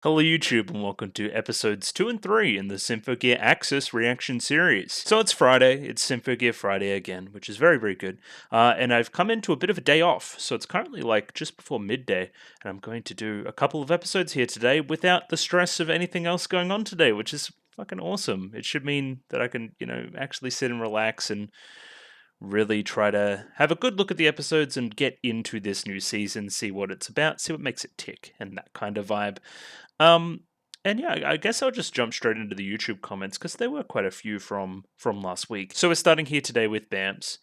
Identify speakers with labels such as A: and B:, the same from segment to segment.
A: Hello YouTube and welcome to episodes 2 and 3 in the Symphogear AXZ reaction series. So it's Friday, it's Symphogear Friday again, which is very good. And I've come into a bit of a day off, so it's currently like just before midday, and I'm going to do a couple of episodes here today without the stress of anything else going on today, which is fucking awesome. It should mean that I can, actually sit and relax and really try to have a good look at the episodes and get into this new season, see what it's about, see what makes it tick, and that kind of vibe. Um, and yeah, I guess I'll just jump straight into the YouTube comments because there were quite a few from last week. So we're starting here today with BAMS.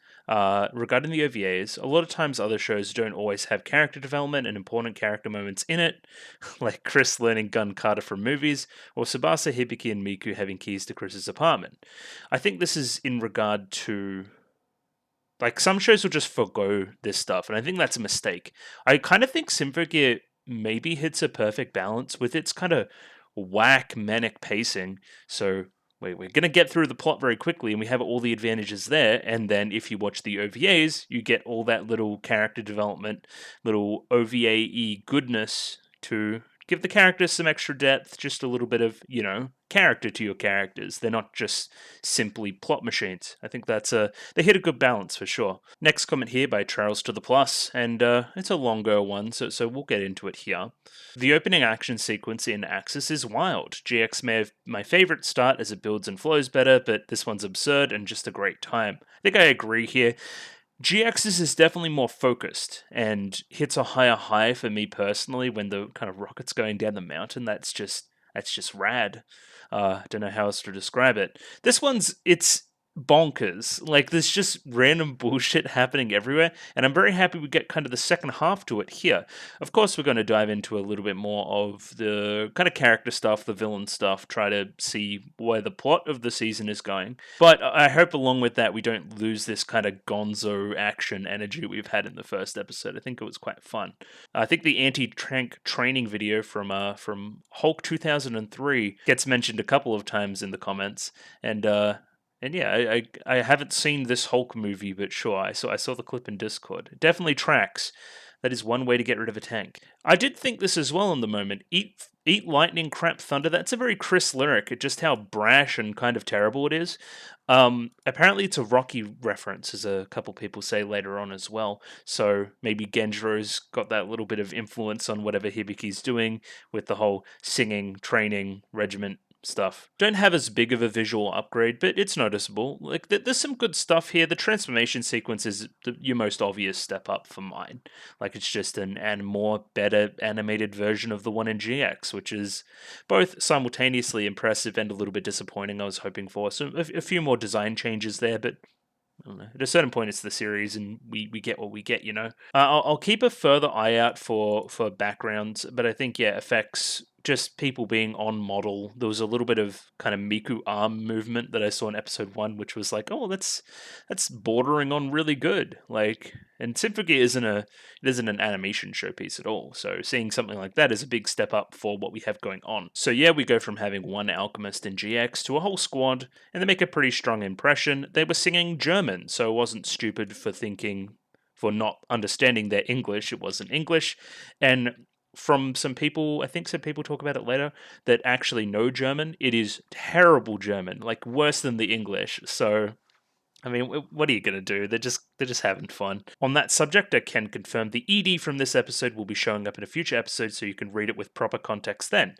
A: Regarding the OVAs, a lot of times other shows don't always have character development and important character moments in it, like Chris learning gun kata from movies, or Tsubasa, Hibiki, and Miku having keys to Chris's apartment. I think this is in regard to like some shows will just forgo this stuff, and I think that's a mistake. I kind of think Symphogear maybe hits a perfect balance with its kind of whack manic pacing. So we're gonna get through the plot very quickly, and we have all the advantages there. And then if you watch the OVAs, you get all that little character development, little OVA-y goodness to give the characters some extra depth, just a little bit of, character to your characters. They're not just simply plot machines. I think they hit a good balance for sure. Next comment here by Trails to the Plus, and it's a longer one, so we'll get into it here. The opening action sequence in AXZ is wild. GX may have my favorite start as it builds and flows better, but this one's absurd and just a great time. I think I agree here. GX's is definitely more focused and hits a higher high for me personally when the kind of rocket's going down the mountain. That's just rad. Don't know how else to describe it. This one's it's bonkers. Like there's just random bullshit happening everywhere, and I'm very happy we get kind of the second half to it here. Of course, we're going to dive into a little bit more of the kind of character stuff, the villain stuff, try to see where the plot of the season is going. But I hope along with that we don't lose this kind of gonzo action energy we've had in the first episode. I think it was quite fun. I think the anti-tank training video from Hulk 2003 gets mentioned a couple of times in the comments, and yeah, I haven't seen this Hulk movie, but sure, I saw the clip in Discord. It definitely tracks. That is one way to get rid of a tank. I did think this as well in the moment. Eat lightning, crap thunder. That's a very Chris lyric. Just how brash and kind of terrible it is. Apparently it's a Rocky reference, as a couple people say later on as well. So maybe Genjiro's got that little bit of influence on whatever Hibiki's doing with the whole singing, training, regiment stuff. Don't have as big of a visual upgrade, but it's noticeable. Like there's some good stuff here. The transformation sequence is your most obvious step up for mine. Like it's just an more better animated version of the one in GX, which is both simultaneously impressive and a little bit disappointing. I was hoping for a few more design changes there, but I don't know. At a certain point, it's the series, and we get what we get, you know. I'll keep a further eye out for backgrounds, but I think effects, just people being on model. There was a little bit of kind of Miku arm movement that I saw in episode 1, which was like, oh, that's bordering on really good. Like, and Symphogear isn't an animation showpiece at all. So seeing something like that is a big step up for what we have going on. So yeah, we go from having one alchemist in GX to a whole squad, and they make a pretty strong impression. They were singing German, so it wasn't stupid for not understanding their English. It wasn't English, and from some people, I think some people talk about it later, that actually know German, it is terrible German, like worse than the English. So, I mean, what are you gonna do? They're just having fun. On that subject, I can confirm the ED from this episode will be showing up in a future episode, so you can read it with proper context then.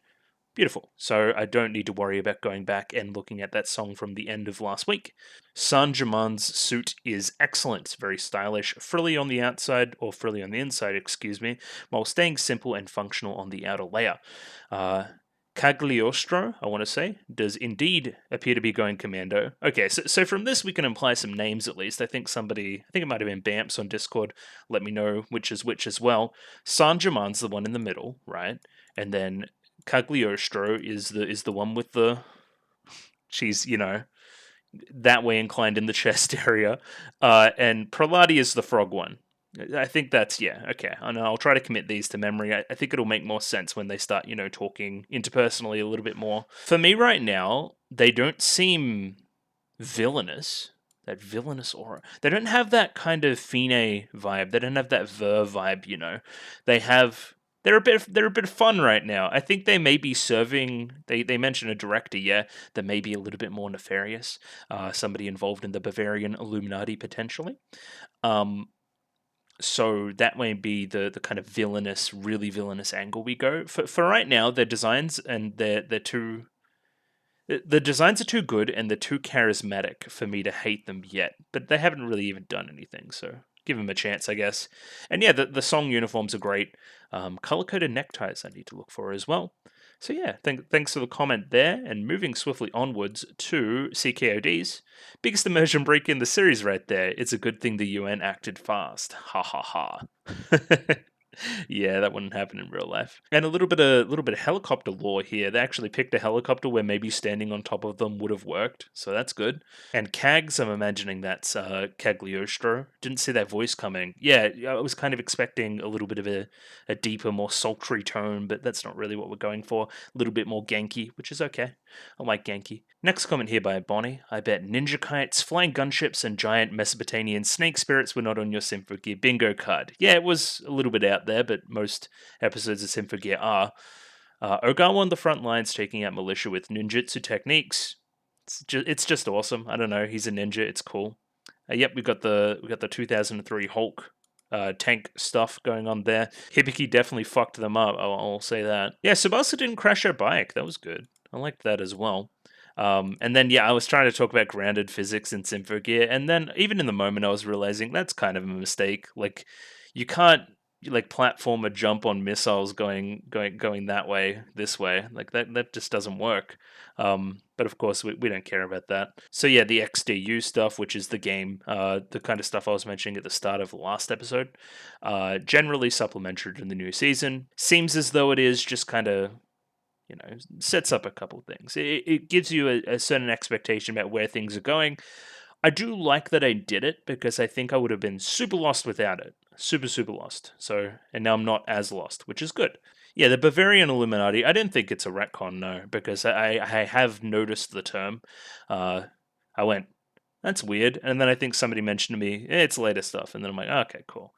A: Beautiful. So I don't need to worry about going back and looking at that song from the end of last week. Sanjaman's suit is excellent, very stylish, frilly on the outside, or frilly on the inside, excuse me, while staying simple and functional on the outer layer. Cagliostro, I want to say, does indeed appear to be going commando. Okay, so from this we can imply some names at least. I think it might have been Bamps on Discord, let me know which is which as well. Sanjaman's the one in the middle, right? And then Cagliostro is the one with the, she's that way inclined in the chest area, and Praladi is the frog one. I think that's okay. And I'll try to commit these to memory. I think it'll make more sense when they start talking interpersonally a little bit more. For me right now, they don't seem villainous. That villainous aura. They don't have that kind of Fine vibe. They don't have that Ver vibe. They have they're a bit fun right now. I think they may be serving. They mentioned a director, yeah, that may be a little bit more nefarious. Somebody involved in the Bavarian Illuminati potentially. So that may be the kind of villainous, really villainous angle we go for right now. Their designs and they're too. The designs are too good and they're too charismatic for me to hate them yet, but they haven't really even done anything, so give them a chance, I guess. And yeah, the song uniforms are great. Color-coded neckties I need to look for as well. So yeah, thanks for the comment there, and moving swiftly onwards to CKODs. Biggest immersion break in the series right there. It's a good thing the UN acted fast. Ha ha ha. Yeah, that wouldn't happen in real life. And a little bit of helicopter lore here. They actually picked a helicopter where maybe standing on top of them would have worked, so that's good. And Cags, I'm imagining that's Cagliostro. Didn't see that voice coming. Yeah, I was kind of expecting a little bit of a deeper, more sultry tone, but that's not really what we're going for. A little bit more Genki, which is okay. I like Genki. Next comment here by Bonnie. I bet ninja kites, flying gunships, and giant Mesopotamian snake spirits were not on your Symphogear bingo card. Yeah, it was a little bit out there, but most episodes of Symphogear are. Ogawa on the front lines taking out militia with ninjutsu techniques. It's just awesome. I don't know. He's a ninja. It's cool. Yep, we got the 2003 Hulk tank stuff going on there. Hibiki definitely fucked them up. I'll say that. Yeah, Tsubasa didn't crash her bike. That was good. I liked that as well. And then, yeah, I was trying to talk about grounded physics in Symphogear, and then even in the moment, I was realizing that's kind of a mistake. Like, you can't like platform a jump on missiles going that way, this way. Like that just doesn't work. But of course, we don't care about that. So yeah, the XDU stuff, which is the game, the kind of stuff I was mentioning at the start of the last episode, generally supplementary to the new season. Seems as though it is just kind of, sets up a couple things. It gives you a certain expectation about where things are going. I do like that I did it because I think I would have been super lost without it. Super, super lost. So, and now I'm not as lost, which is good. Yeah, the Bavarian Illuminati, I didn't think it's a retcon, no, because I have noticed the term. I went, that's weird. And then I think somebody mentioned to me, it's later stuff. And then I'm like, okay, cool.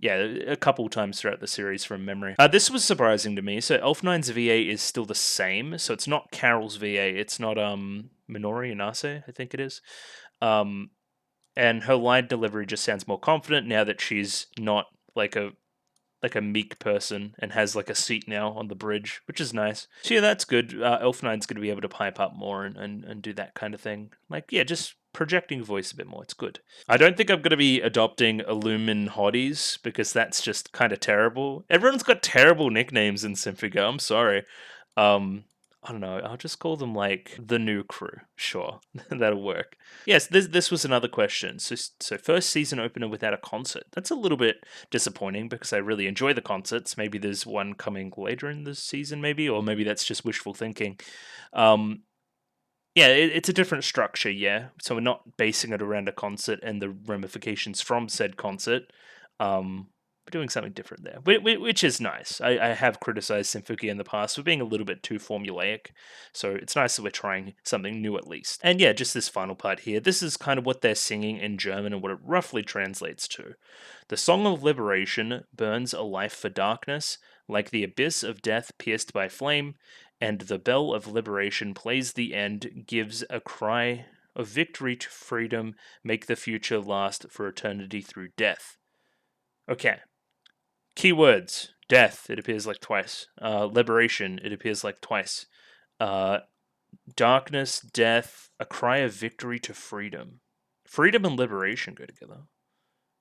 A: Yeah, a couple times throughout the series from memory. This was surprising to me. So Elf9's VA is still the same. So it's not Carol's VA. It's not Minori Inase, I think it is. And her line delivery just sounds more confident now that she's not like a meek person and has like a seat now on the bridge, which is nice. So yeah, that's good. Elf9's going to be able to pipe up more and do that kind of thing. Like, yeah, just projecting voice a bit more. It's good. I don't think I'm going to be adopting Illumin Hotties because that's just kind of terrible. Everyone's got terrible nicknames in Symphogear. I'm sorry. I don't know. I'll just call them like the new crew. Sure, that'll work. Yes, this was another question. So first season opener without a concert. That's a little bit disappointing because I really enjoy the concerts. Maybe there's one coming later in the season, or maybe that's just wishful thinking. Yeah, it's a different structure. Yeah, so we're not basing it around a concert and the ramifications from said concert. We're doing something different there, which is nice. I have criticized Symphogear in the past for being a little bit too formulaic, so it's nice that we're trying something new at least. And yeah, just this final part here. This is kind of what they're singing in German and what it roughly translates to. The song of liberation burns a life for darkness, like the abyss of death pierced by flame, and the bell of liberation plays the end, gives a cry of victory to freedom, make the future last for eternity through death. Okay. Keywords: death, it appears like twice. Liberation, it appears like twice. Darkness, death, a cry of victory to freedom. Freedom and liberation go together.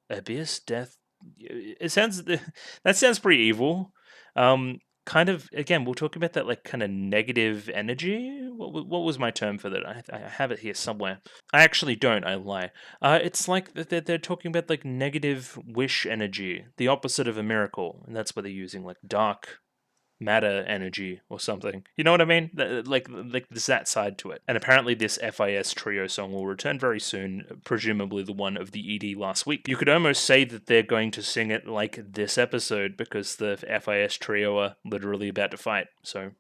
A: Abyss, death. It sounds that sounds pretty evil. Kind of, again, we'll talk about that like kind of negative energy. What was my term for that? I have it here somewhere. I actually don't. I lie. It's like they're talking about like negative wish energy, the opposite of a miracle, and that's what they're using, like dark matter energy or something. You know what I mean? Like there's that side to it. And apparently this FIS trio song will return very soon, presumably the one of the ED last week. You could almost say that they're going to sing it like this episode because the FIS trio are literally about to fight. So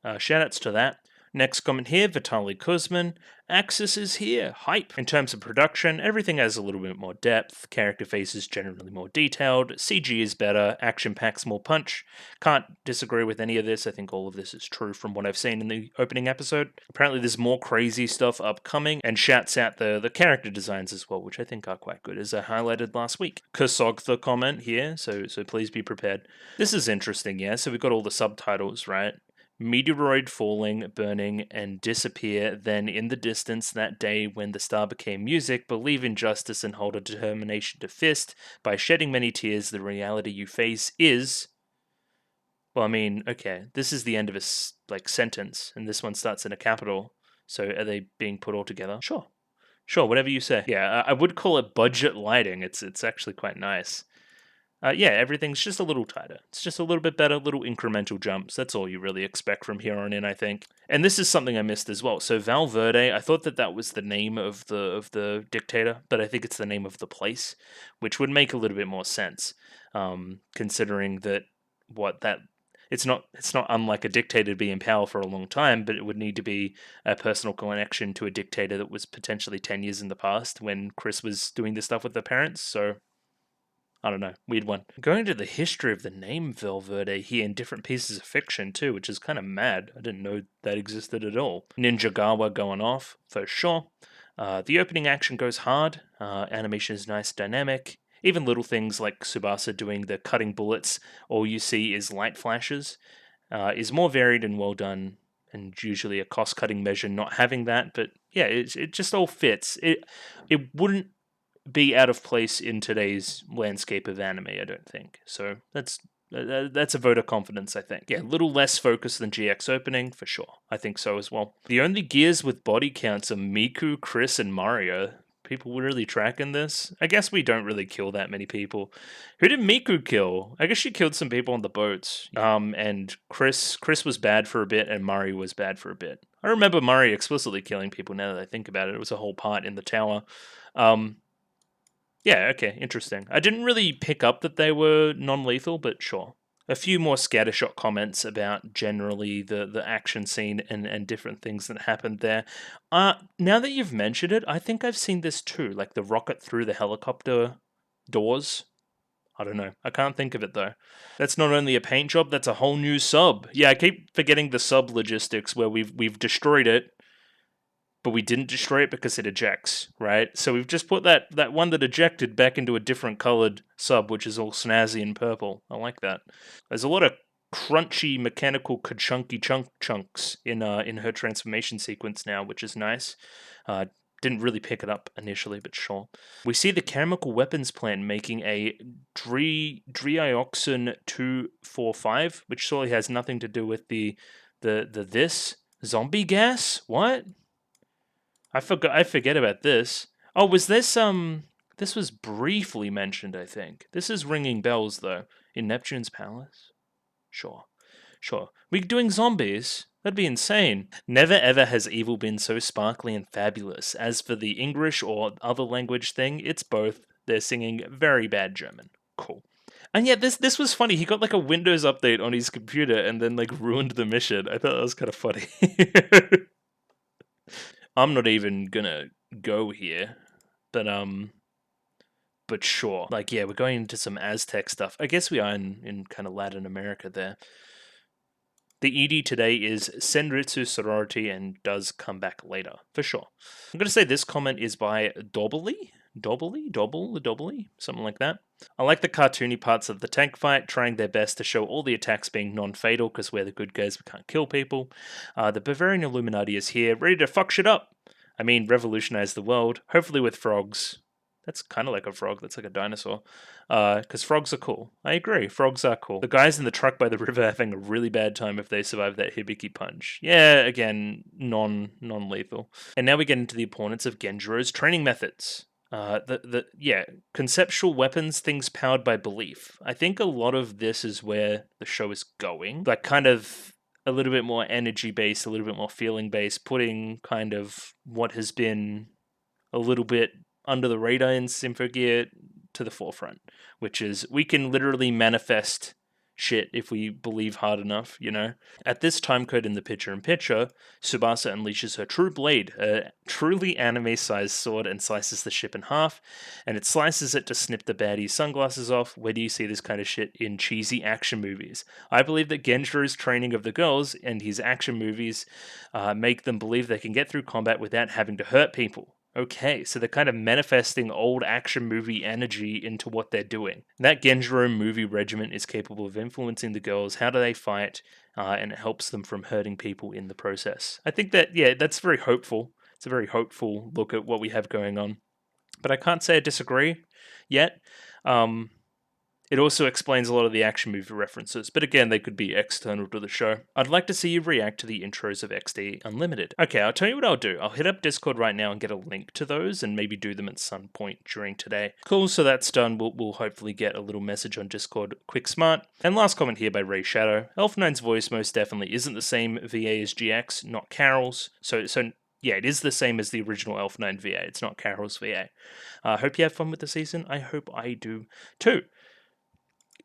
A: shoutouts to that. Next comment here, Vitaly Kuzmin. AXZ is here. Hype. In terms of production, everything has a little bit more depth. Character faces generally more detailed. CG is better. Action packs more punch. Can't disagree with any of this. I think all of this is true from what I've seen in the opening episode. Apparently there's more crazy stuff upcoming, and shouts out the character designs as well, which I think are quite good, as I highlighted last week. Kusogtha comment here, so please be prepared. This is interesting, yeah? So we've got all the subtitles, right? Meteoroid falling, burning, and disappear. Then, in the distance, that day when the star became music, believe in justice and hold a determination to fist. By shedding many tears, the reality you face is. Well, I mean, okay, this is the end of a sentence, and this one starts in a capital. So, are they being put all together? Sure, whatever you say. Yeah, I would call it budget lighting. It's actually quite nice. Yeah, everything's just a little tighter. It's just a little bit better, little incremental jumps. That's all you really expect from here on in, I think. And this is something I missed as well. So Valverde, I thought that was the name of the dictator, but I think it's the name of the place, which would make a little bit more sense, considering that it's not unlike a dictator to be in power for a long time, but it would need to be a personal connection to a dictator that was potentially 10 years in the past when Chris was doing this stuff with the parents. So I don't know, weird one. Going into the history of the name Valverde here in different pieces of fiction too, which is kind of mad. I didn't know that existed at all. Ninjagawa going off, for sure. The opening action goes hard. Animation is nice, dynamic. Even little things like Tsubasa doing the cutting bullets, all you see is light flashes, is more varied and well done, and usually a cost-cutting measure not having that. But yeah, it just all fits. It wouldn't be out of place in today's landscape of anime, I don't think. So that's a vote of confidence, I think. Yeah, a little less focused than GX opening, for sure. I think so as well. The only gears with body counts are Miku, Chris, and Mario. People were really tracking this. I guess we don't really kill that many people. Who did Miku kill? I guess she killed some people on the boats. And Chris was bad for a bit, and Mari was bad for a bit. I remember Mari explicitly killing people now that I think about it. It was a whole part in the tower. Yeah, okay, interesting. I didn't really pick up that they were non-lethal, but sure. A few more scattershot comments about generally the action scene and different things that happened there. Now that you've mentioned it, I think I've seen this too, like the rocket through the helicopter doors. I don't know. I can't think of it though. That's not only a paint job, that's a whole new sub. Yeah, I keep forgetting the sub logistics where we've destroyed it, but we didn't destroy it because it ejects, right? So we've just put that one that ejected back into a different colored sub, which is all snazzy and purple. I like that. There's a lot of crunchy mechanical ka-chunky chunks in her transformation sequence now, which is nice. Didn't really pick it up initially, but sure. We see the chemical weapons plant making a Drioxin 245, which surely has nothing to do with the this zombie gas. What? I forget about this. Oh, was this this was briefly mentioned, I think. This is ringing bells though. In Neptune's palace? Sure. We doing zombies? That'd be insane. Never ever has evil been so sparkly and fabulous. As for the English or other language thing, it's both. They're singing very bad German. Cool. And yeah, this was funny. He got like a Windows update on his computer and then like ruined the mission. I thought that was kind of funny. I'm not even gonna go here, but sure. Like, yeah, we're going into some Aztec stuff. I guess we are in kind of Latin America there. The ED today is Senritsu Sorority and does come back later, for sure. I'm going to say this comment is by Dobbly, something like that. I like the cartoony parts of the tank fight, trying their best to show all the attacks being non-fatal, because we're the good guys, we can't kill people. The Bavarian Illuminati is here, ready to fuck shit up. I mean, revolutionize the world, hopefully with frogs. That's kind of like a frog, that's like a dinosaur. Because frogs are cool. I agree, frogs are cool. The guys in the truck by the river having a really bad time if they survive that Hibiki punch. Yeah, again, non-lethal. And now we get into the opponents of Genjiro's training methods. Conceptual weapons, things powered by belief. I think a lot of this is where the show is going. Like, kind of a little bit more energy-based, a little bit more feeling-based, putting kind of what has been a little bit under the radar in Symphogear to the forefront, which is we can literally manifest shit if we believe hard enough, you know? At this time code in the picture-in-picture, Tsubasa unleashes her true blade, a truly anime-sized sword, and slices the ship in half, and it slices it to snip the baddie's sunglasses off. Where do you see this kind of shit? In cheesy action movies. I believe that Genjiro's training of the girls and his action movies make them believe they can get through combat without having to hurt people. Okay, so they're kind of manifesting old action movie energy into what they're doing. That Genjiro movie regiment is capable of influencing the girls. How do they fight? And it helps them from hurting people in the process. I think that, yeah, that's very hopeful. It's a very hopeful look at what we have going on. But I can't say I disagree yet. It also explains a lot of the action movie references, but again, they could be external to the show. I'd like to see you react to the intros of XD Unlimited. Okay, I'll tell you what I'll do. I'll hit up Discord right now and get a link to those and maybe do them at some point during today. Cool, so that's done. We'll hopefully get a little message on Discord quick smart. And last comment here by Ray Shadow. Elf9's voice most definitely isn't the same VA as GX, not Carol's. So yeah, it is the same as the original Elf9 VA. It's not Carol's VA. Hope you have fun with the season. I hope I do too.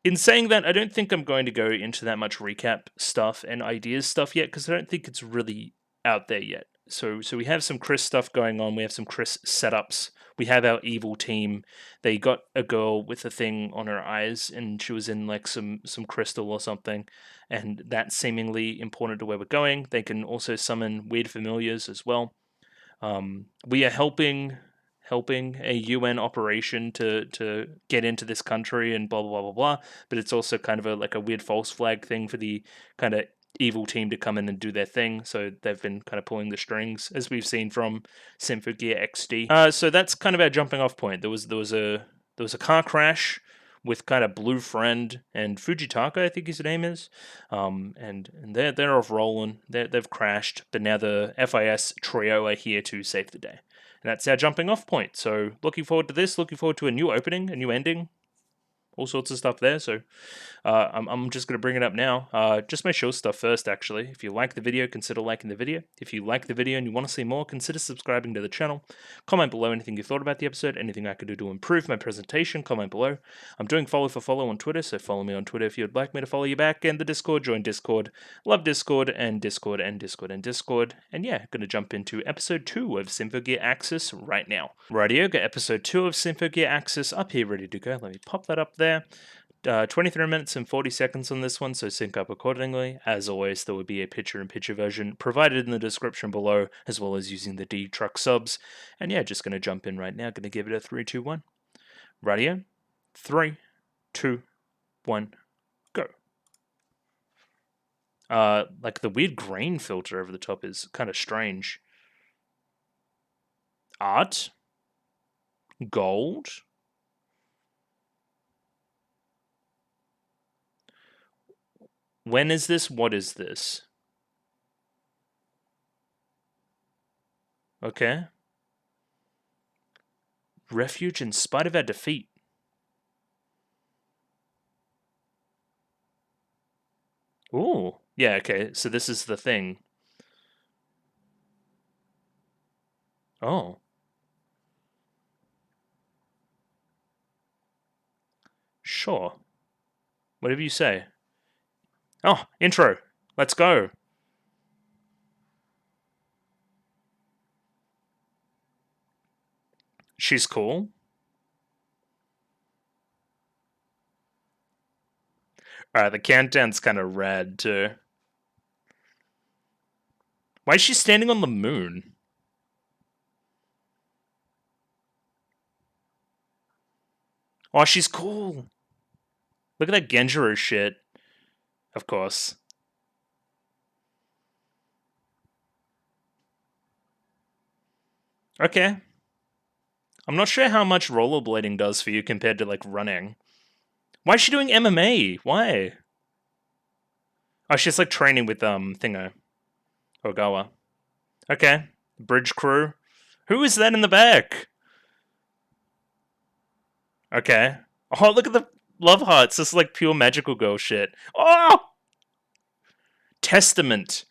A: In saying that, I don't think I'm going to go into that much recap stuff and ideas stuff yet, because I don't think it's really out there yet. So we have some Chris stuff going on. We have some Chris setups. We have our evil team. They got a girl with a thing on her eyes, and she was in like some crystal or something, and that's seemingly important to where we're going. They can also summon weird familiars as well. We are helping a UN operation to get into this country and blah blah blah blah blah. But it's also kind of a weird false flag thing for the kind of evil team to come in and do their thing. So they've been kind of pulling the strings, as we've seen from Symphogear XD. So that's kind of our jumping off point. There was a car crash with kind of Blue Friend and Fujitaka, I think his name is, and they're off rolling. They've crashed, but now the FIS trio are here to save the day. And that's our jumping off point. So looking forward to this, looking forward to a new opening, a new ending, all sorts of stuff there. So I'm just going to bring it up now. Just my show stuff first, actually. If you like the video, consider liking the video. If you like the video and you want to see more, consider subscribing to the channel. Comment below anything you thought about the episode, anything I could do to improve my presentation, comment below. I'm doing follow for follow on Twitter, so follow me on Twitter if you'd like me to follow you back. And the Discord, join Discord. Love Discord and Discord and Discord and Discord. And yeah, going to jump into episode 2 of Symphogear AXZ right now. Rightio, got episode 2 of Symphogear AXZ up here ready to go. Let me pop that up there. 23 minutes and 40 seconds on this one, so sync up accordingly. As always, there will be a picture-in-picture version provided in the description below, as well as using the D-Truck subs. And yeah, just going to jump in right now. Going to give it a 3, 2, 1. Radio. 3, 2, 1, go. Like the weird grain filter over the top is kind of strange. Art. Gold. When is this? What is this? Okay. Refuge in spite of our defeat. Ooh. Yeah, okay. So this is the thing. Oh. Sure. Whatever you say. Oh, intro. Let's go. She's cool. Alright, the countdown's kind of rad too. Why is she standing on the moon? Oh, she's cool. Look at that Genjiro shit. Of course. Okay. I'm not sure how much rollerblading does for you compared to, like, running. Why is she doing MMA? Why? Oh, she's, like, training with, Thingo. Ogawa. Okay. Bridge crew. Who is that in the back? Okay. Oh, look at the love hearts. This is, like, pure magical girl shit. Oh! Testament.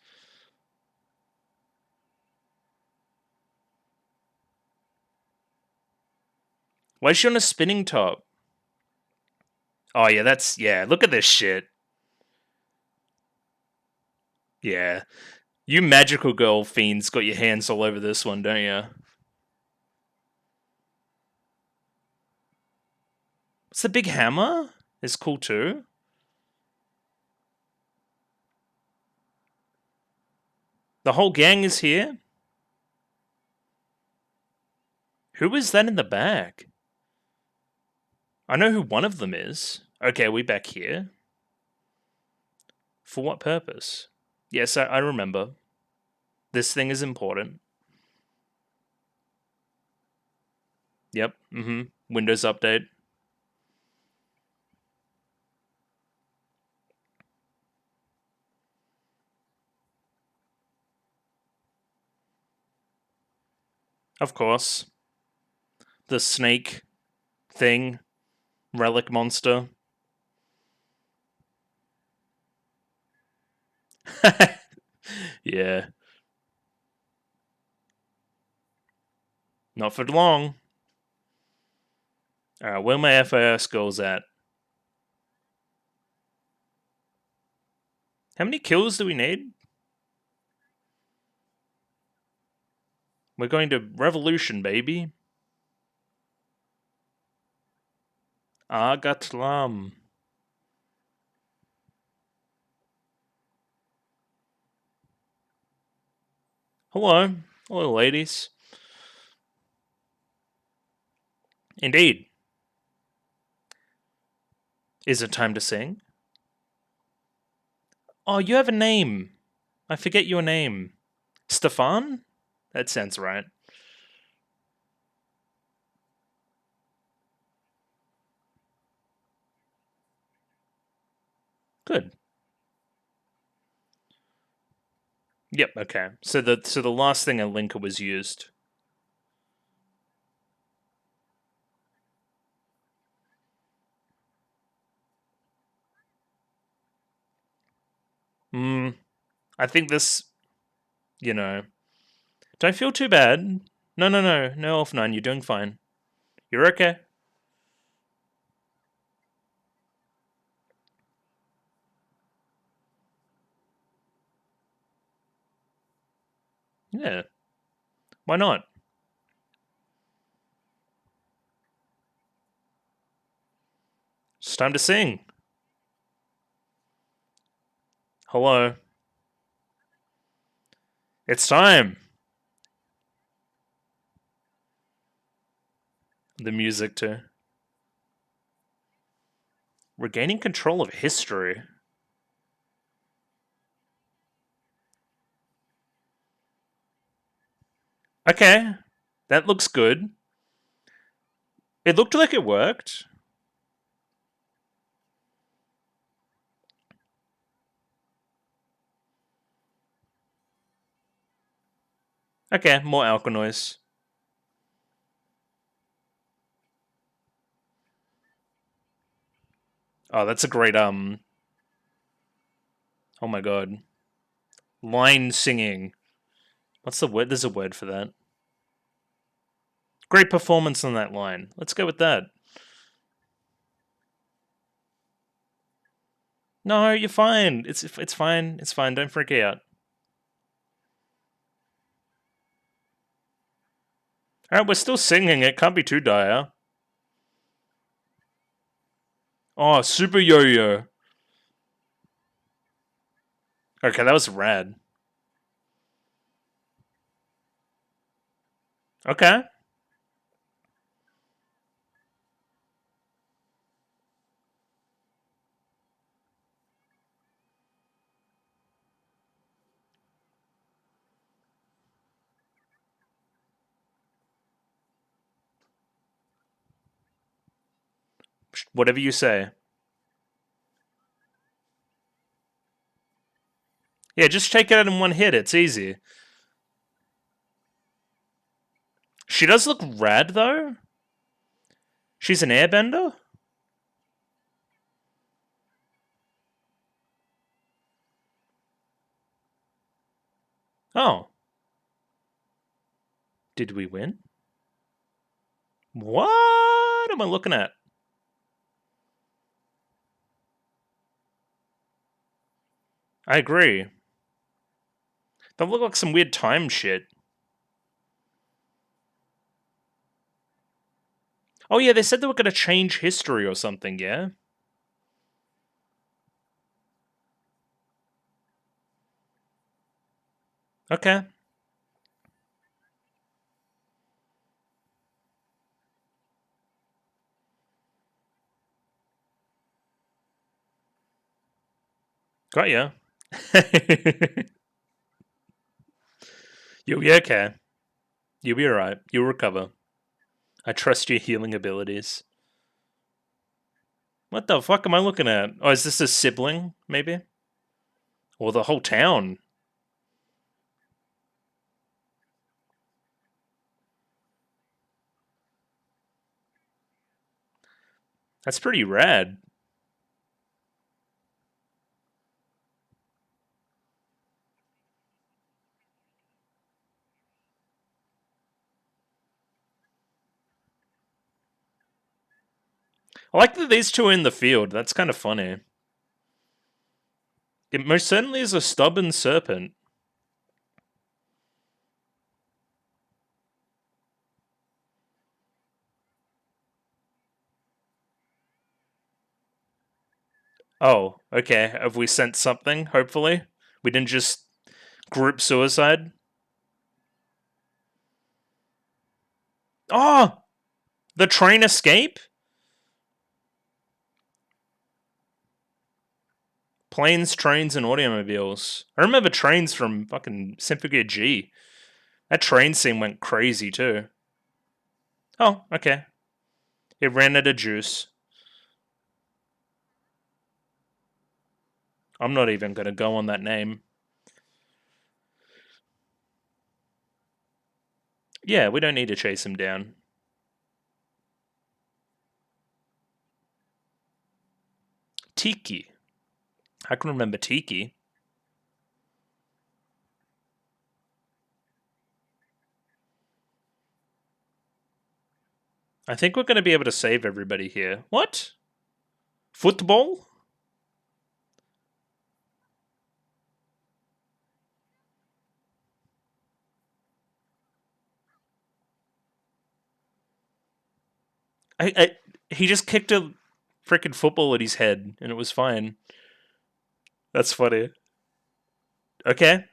A: Why is she on a spinning top? Oh, yeah, that's... Yeah, look at this shit. Yeah. You magical girl fiends got your hands all over this one, don't you? What's the big hammer? It's cool too. The whole gang is here? Who is that in the back? I know who one of them is. Okay, we back here. For what purpose? Yes, I remember. This thing is important. Yep, Windows update. Of course. The snake thing. Relic monster. Yeah. Not for long. Alright, where my FIS goals at? How many kills do we need? We're going to revolution, baby. Agatlam. Hello. Hello, ladies. Indeed. Is it time to sing? Oh, you have a name. I forget your name. Stefan? That sounds right. Good. Yep, okay. So the last thing a linker was used. I think this, don't feel too bad. No, Elf9, you're doing fine. You're okay. Yeah. Why not? It's time to sing. Hello. It's time. The music too. Regaining control of history. Okay. That looks good. It looked like it worked. Okay, more alkanoise. Oh, that's a great, oh my god. Line singing. What's the word? There's a word for that. Great performance on that line. Let's go with that. No, you're fine. It's fine. It's fine. Don't freak out. Alright, we're still singing. It can't be too dire. Oh, super yo-yo. Okay, that was rad. Okay. Whatever you say. Yeah, just take it out in one hit. It's easy. She does look rad, though. She's an airbender? Oh. Did we win? What am I looking at? I agree. That look like some weird time shit. Oh yeah, they said they were going to change history or something, yeah? Okay. Got ya. You'll be okay. You'll be alright. You'll recover. I trust your healing abilities. What the fuck am I looking at? Oh, is this a sibling, maybe? Or the whole town? That's pretty rad. I like that these two are in the field. That's kind of funny. It most certainly is a stubborn serpent. Oh, okay. Have we sent something, hopefully? We didn't just group suicide? Oh! The train escape? Planes, trains, and automobiles. I remember trains from fucking Symphogear G. That train scene went crazy too. Oh, okay. It ran out of juice. I'm not even gonna go on that name. Yeah, we don't need to chase him down. Tiki. I can remember Tiki. I think we're going to be able to save everybody here. What? Football? He just kicked a freaking football at his head and it was fine. That's funny. Okay.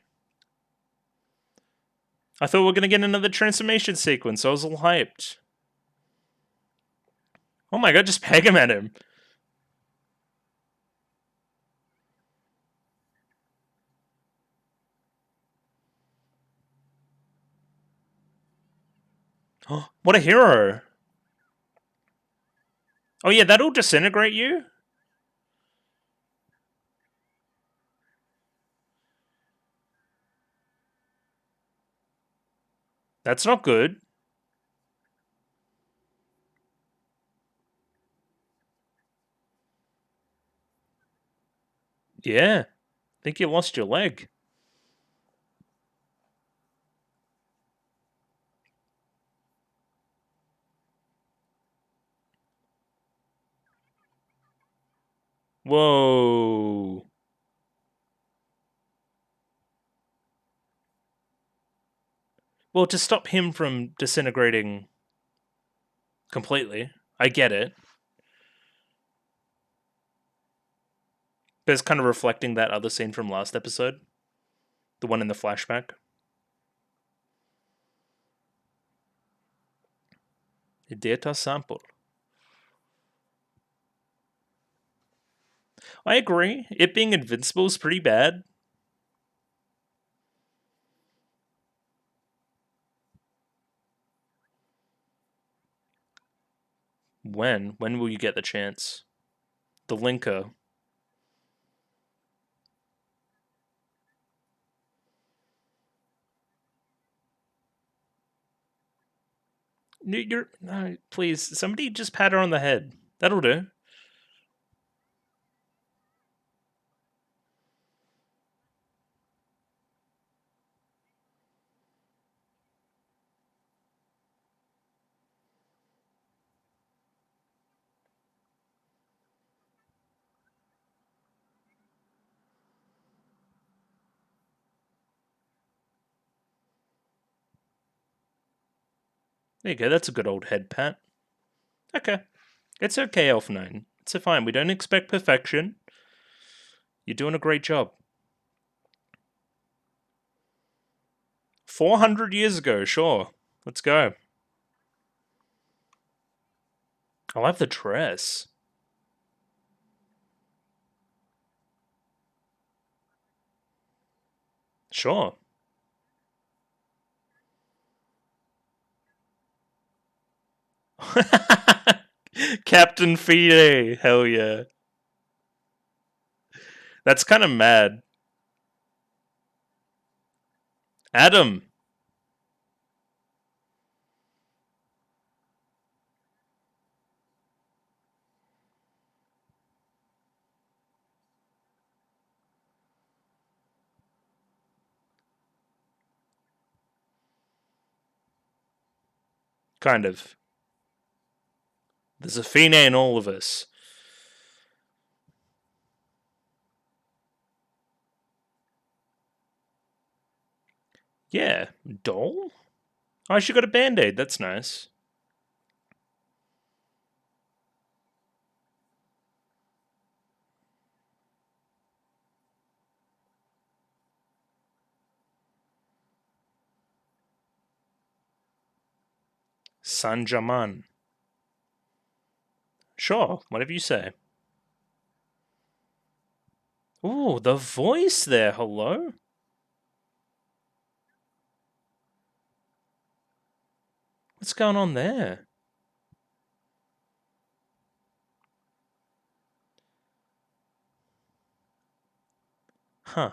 A: I thought we were going to get another transformation sequence. I was all hyped. Oh my god, just peg him at him. What a hero. Oh yeah, that'll disintegrate you? That's not good. Yeah. I think you lost your leg. Whoa. Well, to stop him from disintegrating completely, I get it. But it's kind of reflecting that other scene from last episode, the one in the flashback. Data sample. I agree. It being invincible is pretty bad. When? When will you get the chance? The linker. You're no, please. Somebody just pat her on the head. That'll do. There you go, that's a good old head pat. Okay. It's okay, Elf9. It's fine. We don't expect perfection. You're doing a great job. 400 years ago, sure. Let's go. I love the dress. Sure. Captain Fide. Hell yeah. That's kind of mad. Adam. Kind of. There's a Fine in all of us. Yeah. Doll? Oh, she got a band-aid. That's nice. Sanjaman. Sure, whatever you say. Ooh, the voice there. Hello? What's going on there? Huh.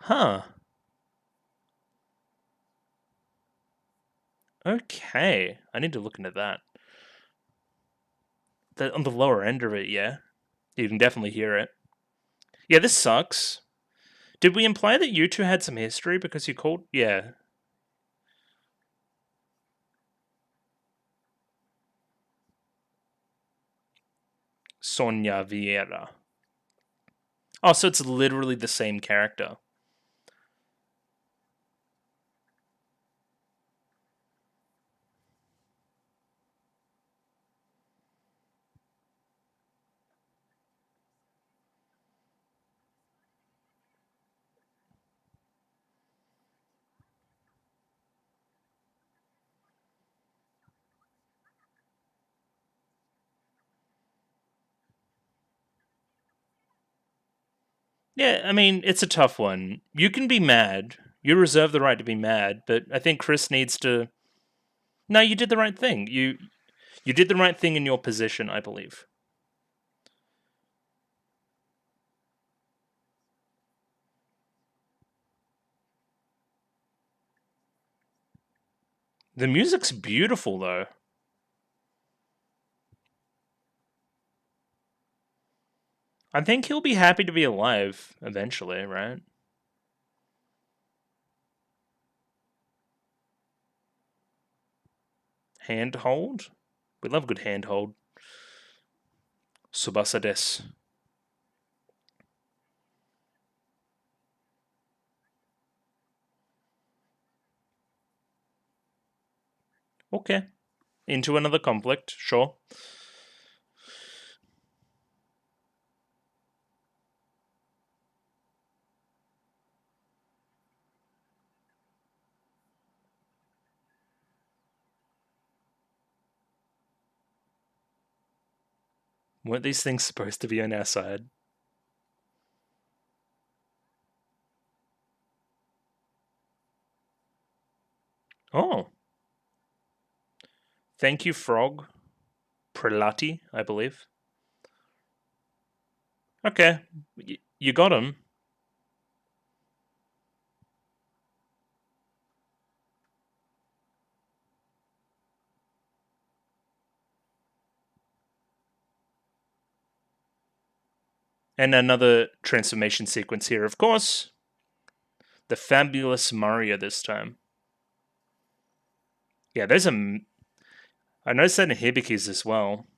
A: Huh. Okay. I need to look into that. On the lower end of it, yeah. You can definitely hear it. Yeah, this sucks. Did we imply that you two had some history because you called? Yeah. Sonia Vieira. Oh, so it's literally the same character. Yeah, I mean, it's a tough one. You can be mad. You reserve the right to be mad, but I think Chris needs to. No, you did the right thing. You did the right thing in your position, I believe. The music's beautiful, though. I think he'll be happy to be alive eventually, right? Handhold? We love a good handhold. Subasa desu. Okay. Into another conflict, sure. Weren't these things supposed to be on our side? Oh. Thank you, Frog. Prelati, I believe. Okay. You got him. And another transformation sequence here, of course. The fabulous Mario this time. Yeah, there's a. I noticed that in Hibikis as well.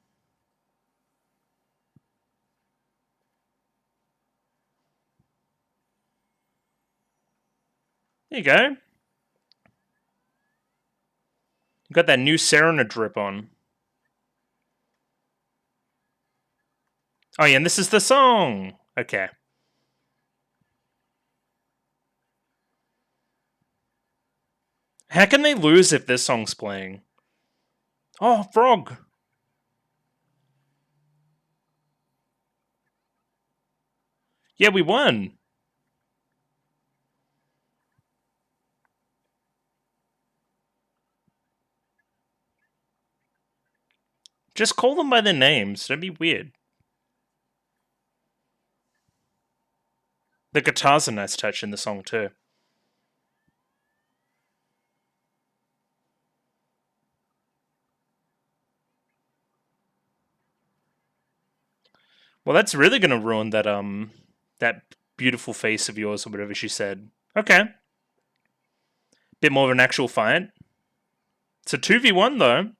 A: There you go. You got that new Serena drip on. Oh yeah, and this is the song! Okay. How can they lose if this song's playing? Oh, frog! Yeah, we won! Just call them by their names. Don't be weird. The guitar's a nice touch in the song too. Well, that's really gonna ruin that beautiful face of yours or whatever she said. Okay. Bit more of an actual fight. It's a 2v1 though.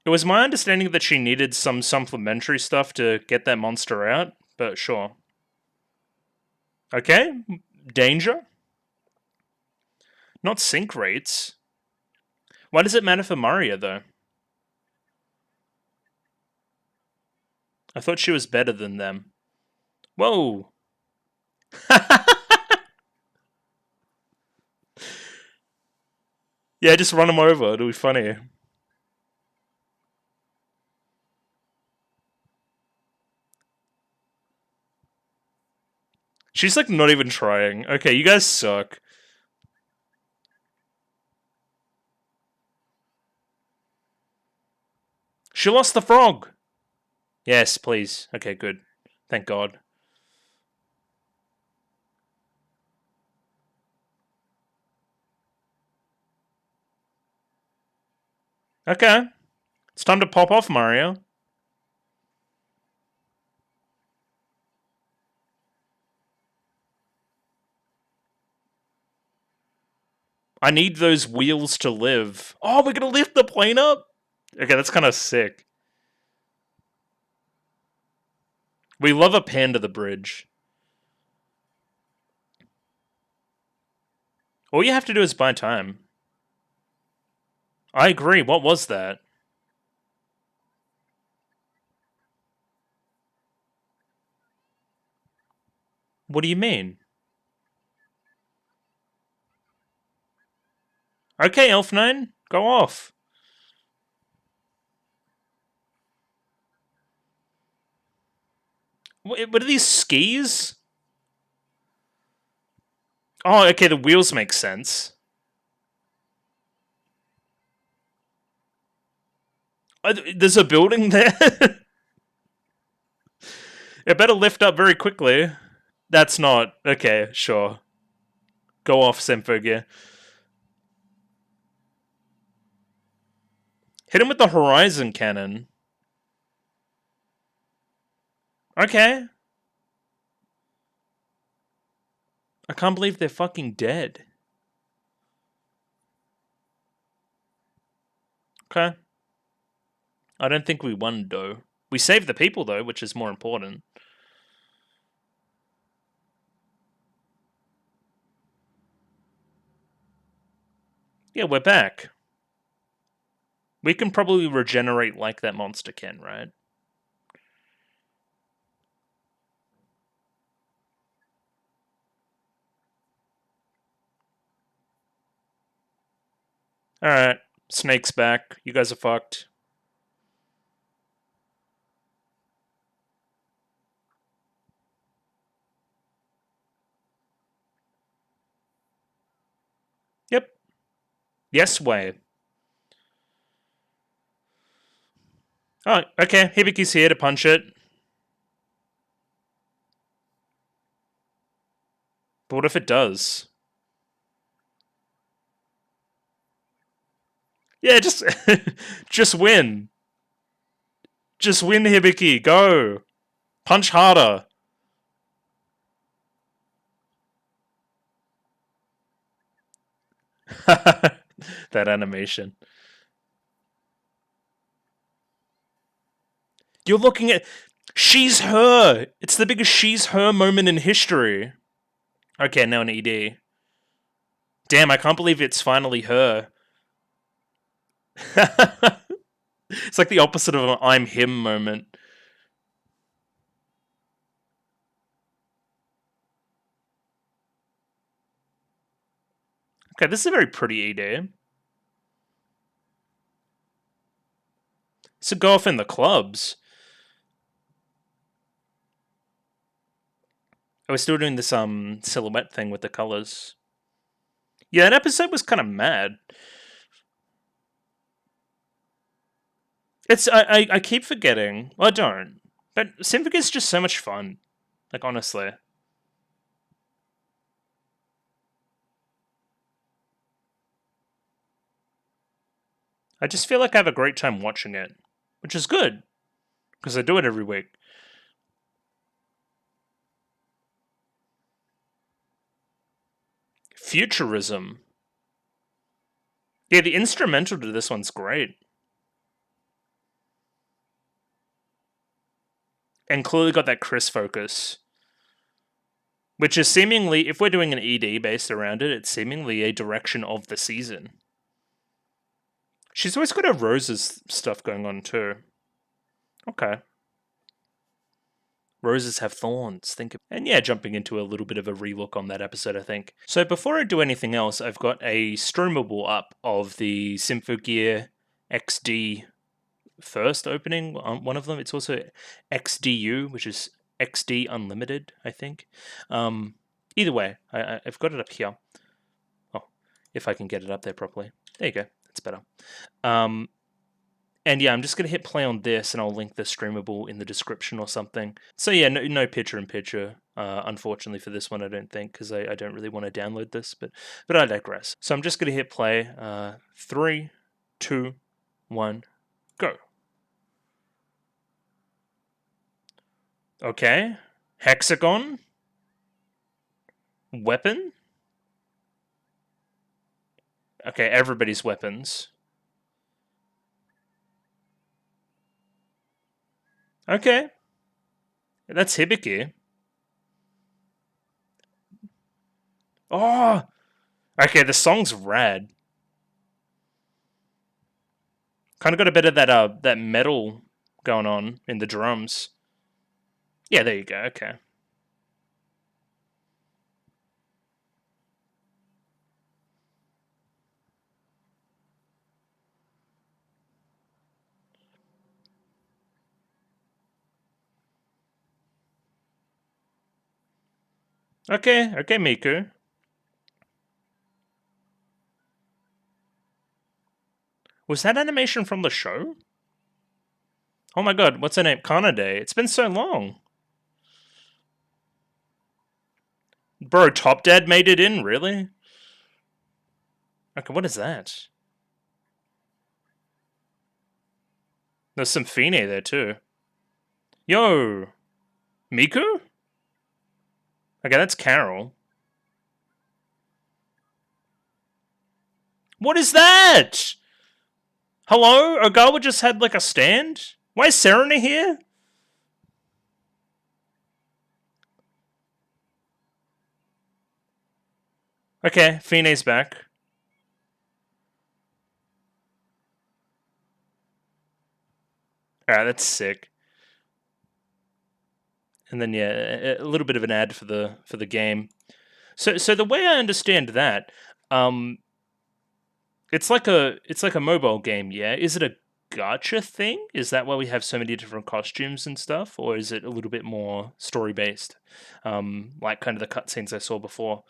A: It was my understanding that she needed some supplementary stuff to get that monster out, but sure. Okay, danger. Not sync rates. Why does it matter for Mario, though? I thought she was better than them. Whoa! Yeah, just run them over. It'll be funny. She's like not even trying. Okay, you guys suck. She lost the frog! Yes, please. Okay, good. Thank God. Okay. It's time to pop off, Mario. I need those wheels to live. Oh, we're gonna lift the plane up? Okay, that's kind of sick. We love a pan to the bridge. All you have to do is buy time. I agree. What was that? What do you mean? Okay, Elf9, go off. What are these skis? Oh, okay, the wheels make sense. There's a building there? It better lift up very quickly. That's not... Okay, sure. Go off, Symphogear. Hit him with the Horizon Cannon. Okay. I can't believe they're fucking dead. Okay. I don't think we won, though. We saved the people, though, which is more important. Yeah, we're back. We can probably regenerate like that monster can, right? Alright. Snake's back. You guys are fucked. Yep. Yes way. Oh, okay. Hibiki's here to punch it. But what if it does? Yeah, just just win. Just win, Hibiki. Go. Punch harder. That animation. You're looking at... She's her! It's the biggest she's her moment in history. Okay, now an ED. Damn, I can't believe it's finally her. It's like the opposite of an I'm him moment. Okay, this is a very pretty ED. So go off in the clubs. I was still doing this silhouette thing with the colors. Yeah, that episode was kind of mad. It's I keep forgetting. Well, I don't. But Symphogear is just so much fun. Like, honestly. I just feel like I have a great time watching it. Which is good. Because I do it every week. Futurism. Yeah, the instrumental to this one's great. And clearly got that Chris focus. Which is seemingly, if we're doing an ED based around it, it's seemingly a direction of the season. She's always got her roses stuff going on too. Okay. Roses have thorns, think of. And yeah, jumping into a little bit of a relook on that episode, I think. So before I do anything else, I've got a streamable up of the Symphogear XD first opening, one of them. It's also XDU, which is XD Unlimited, I think. Either way, I've got it up here. Oh, if I can get it up there properly. There you go. That's better. And yeah, I'm just going to hit play on this, and I'll link the streamable in the description or something. So yeah, no picture-in-picture, unfortunately for this one, I don't think, because I don't really want to download this, but I digress. So I'm just going to hit play. 3, 2, 1, go. Okay. Hexagon. Weapon. Okay, everybody's weapons. Okay. That's Hibiki. Oh! Okay, the song's rad. Kind of got a bit of that metal going on in the drums. Yeah, there you go, okay. Okay, Miku. Was that animation from the show? Oh my god, what's her name? Kanade. It's been so long. Bro, Top Dad made it in, really? Okay, what is that? There's some Fine there too. Yo! Miku? Okay, that's Carol. What is that? Hello? Ogawa just had like a stand? Why is Serena here? Okay, Fine's back. Alright, that's sick. And then yeah, a little bit of an ad for the game. So the way I understand that, it's like a mobile game, yeah? Is it a gacha thing? Is that why we have so many different costumes and stuff, or is it a little bit more story based, like kind of the cutscenes I saw before?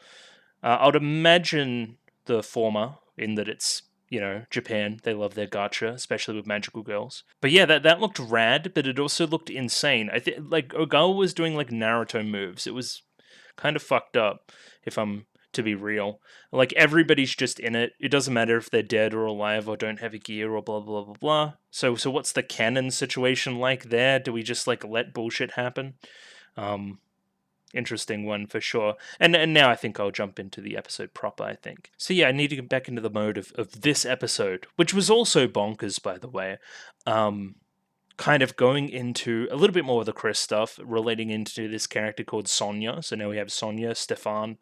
A: I would imagine the former, in that it's Japan. They love their gacha, especially with magical girls. But yeah, that looked rad, but it also looked insane. I think like Ogawa was doing like Naruto moves. It was kind of fucked up, if I'm to be real. Like everybody's just in it. It doesn't matter if they're dead or alive or don't have a gear or blah blah blah blah. So what's the canon situation like there? Do we just like let bullshit happen? Interesting one for sure. And now I think I'll jump into the episode proper, I think. So yeah, I need to get back into the mode of this episode, which was also bonkers, by the way. Kind kind of going into a little bit more of the Chris stuff, relating into this character called Sonia. So now we have Sonia, Stefan,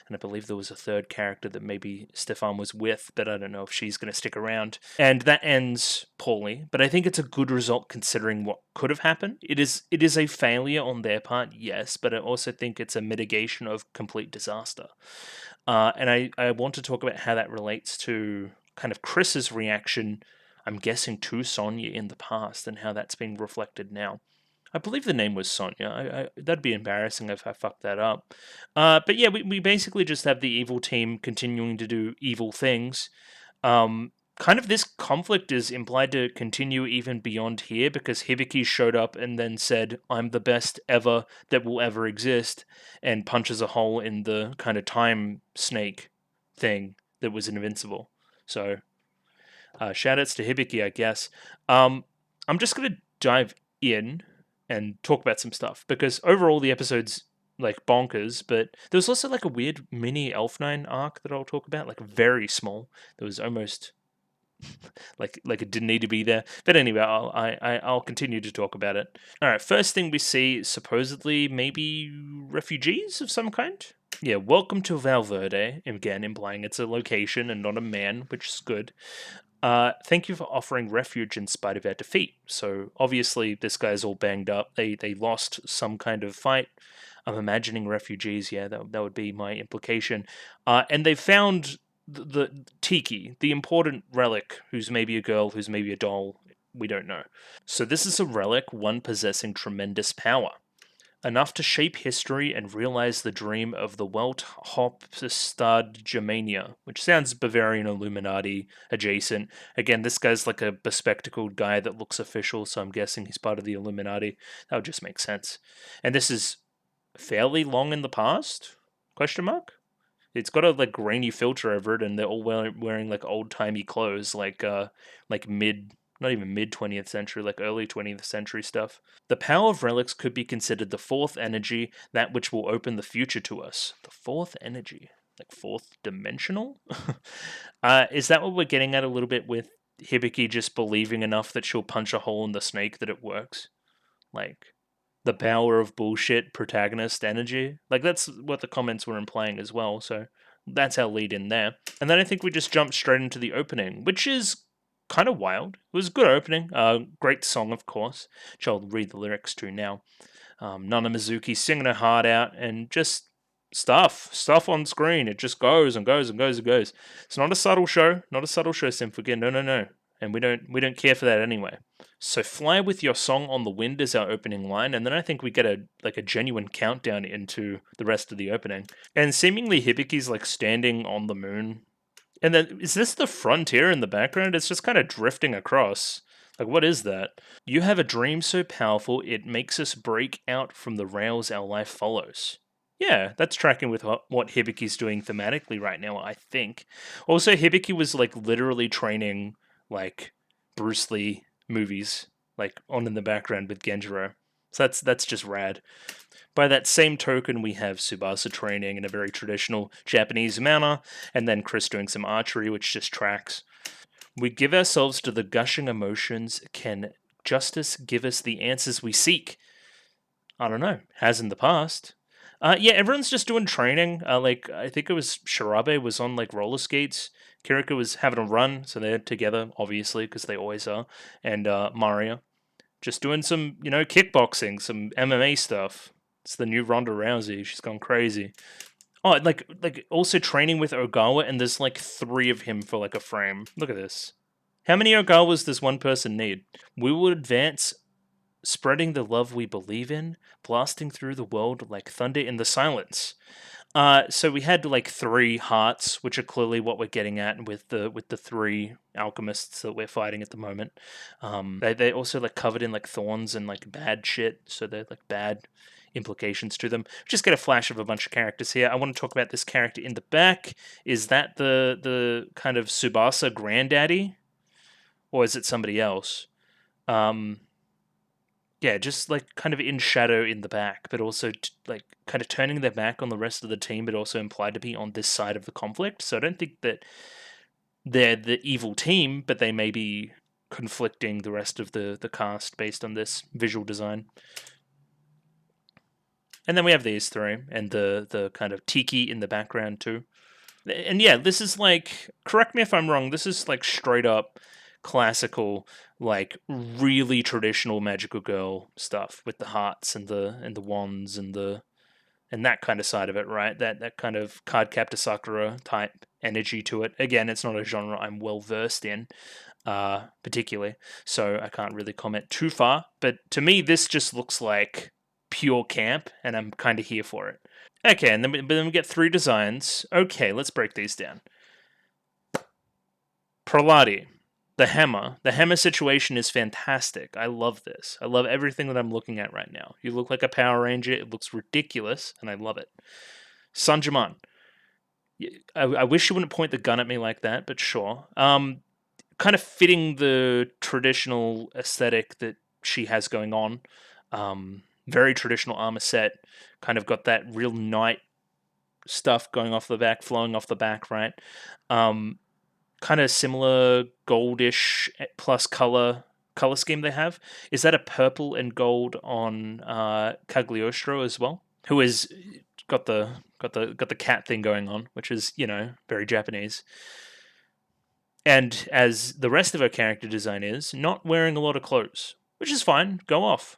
A: and I believe there was a third character that maybe Stefan was with, but I don't know if she's going to stick around. And that ends poorly, but I think it's a good result considering what could have happened. It is a failure on their part, yes, but I also think it's a mitigation of complete disaster. And I want to talk about how that relates to kind of Chris's reaction, I'm guessing, to Sonya in the past and how that's being reflected now. I believe the name was Sonya. That'd be embarrassing if I fucked that up. But yeah, we basically just have the evil team continuing to do evil things. Kind of this conflict is implied to continue even beyond here because Hibiki showed up and then said, I'm the best ever that will ever exist, and punches a hole in the kind of time snake thing that was invincible. So, shoutouts to Hibiki, I guess. I'm just going to dive in and talk about some stuff because overall the episode's like bonkers, but there was also like a weird mini Elf9 arc that I'll talk about, like very small. There was almost like it didn't need to be there. But anyway, I'll continue to talk about it. All right, first thing we see, supposedly maybe refugees of some kind. Yeah, welcome to Valverde, again implying it's a location and not a man, which is good. Thank you for offering refuge in spite of our defeat. So obviously this guy's all banged up. They lost some kind of fight. I'm imagining refugees. Yeah, that would be my implication. And they found the Tiki, the important relic, who's maybe a girl, who's maybe a doll. We don't know. So this is a relic, one possessing tremendous power. Enough to shape history and realize the dream of the Welthauptstadt Germania, which sounds Bavarian Illuminati adjacent. Again, this guy's like a bespectacled guy that looks official, so I'm guessing he's part of the Illuminati. That would just make sense. And this is fairly long in the past? Question mark? It's got a like grainy filter over it, and they're all wearing like old timey clothes, like not even mid 20th century, like early 20th century stuff. The power of relics could be considered the fourth energy, that which will open the future to us. The fourth energy, like fourth dimensional. Is that what we're getting at a little bit with Hibiki just believing enough that she'll punch a hole in the snake that it works? Like the power of bullshit protagonist energy. Like that's what the comments were implying as well. So that's our lead in there. And then I think we just jumped straight into the opening, which is kind of wild. It was a good opening. Great song, of course, which I'll read the lyrics to now. Nana Mizuki singing her heart out and just stuff on screen. It just goes and goes and goes and goes. It's not a subtle show, Symphogear. No. And we don't care for that anyway. So fly with your song on the wind is our opening line, and then I think we get a genuine countdown into the rest of the opening. And seemingly Hibiki's like standing on the moon. And then is this the frontier in the background? It's just kind of drifting across. Like what is that? You have a dream so powerful it makes us break out from the rails our life follows. Yeah, that's tracking with what Hibiki's doing thematically right now, I think. Also, Hibiki was like literally training like Bruce Lee movies, like on in the background with Genjiro. So that's just rad. By that same token, we have Tsubasa training in a very traditional Japanese manner, and then Chris doing some archery, which just tracks. We give ourselves to the gushing emotions. Can justice give us the answers we seek? I don't know. Has in the past. Yeah, everyone's just doing training. Like I think it was Shirabe was on like roller skates. Kiriko was having a run, so they're together, obviously, because they always are. And Mario, just doing some, kickboxing, some MMA stuff. It's the new Ronda Rousey. She's gone crazy. Oh, like also training with Ogawa, and there's like 3 of him for like a frame. Look at this. How many Ogawas does one person need? We will advance, spreading the love we believe in, blasting through the world like thunder in the silence. So we had like 3 hearts, which are clearly what we're getting at with the 3 alchemists that we're fighting at the moment. They also like covered in like thorns and like bad shit, so they're like bad implications to them. Just get a flash of a bunch of characters here. I want to talk about this character in the back. Is that the kind of Tsubasa granddaddy, or is it somebody else? Yeah, just like kind of in shadow in the back, but also like kind of turning their back on the rest of the team, but also implied to be on this side of the conflict. So I don't think that they're the evil team, but they may be conflicting the rest of the cast based on this visual design. And then we have these three, and the kind of tiki in the background too. And yeah, this is like, correct me if I'm wrong, this is like straight up classical, like really traditional magical girl stuff with the hearts and the wands and that kind of side of it, right? That kind of card captor Sakura type energy to it. Again, it's not a genre I'm well versed in, particularly, so I can't really comment too far. But to me, this just looks like pure camp, and I'm kind of here for it. Okay, and then we get three designs. Okay, let's break these down. Praladi, the hammer. The hammer situation is fantastic. I love this. I love everything that I'm looking at right now. You look like a Power Ranger. It looks ridiculous, and I love it. Sanjaman. I wish you wouldn't point the gun at me like that, but sure. Kind of fitting the traditional aesthetic that she has going on. Very traditional armor set. Kind of got that real knight stuff going off the back, flowing off the back, right? Kind of similar goldish plus color scheme they have. Is that a purple and gold on Cagliostro as well? Who is got the cat thing going on, which is, you know, very Japanese. And as the rest of her character design is, not wearing a lot of clothes, which is fine. Go off.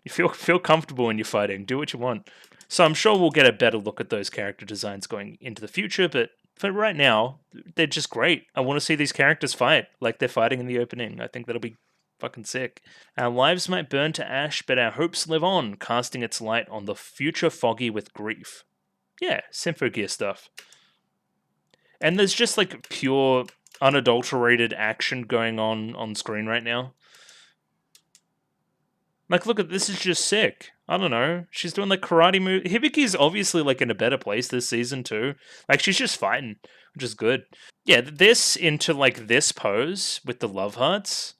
A: You feel comfortable when you're fighting. Do what you want. So I'm sure we'll get a better look at those character designs going into the future, but for right now, they're just great. I want to see these characters fight like they're fighting in the opening. I think that'll be fucking sick. Our lives might burn to ash, but our hopes live on, casting its light on the future foggy with grief. Yeah, Symphogear stuff. And there's just like pure, unadulterated action going on screen right now. Like, look at this, is just sick. I don't know. She's doing like karate move. Hibiki's obviously like in a better place this season too. Like, she's just fighting, which is good. Yeah, this into like this pose with the love hearts,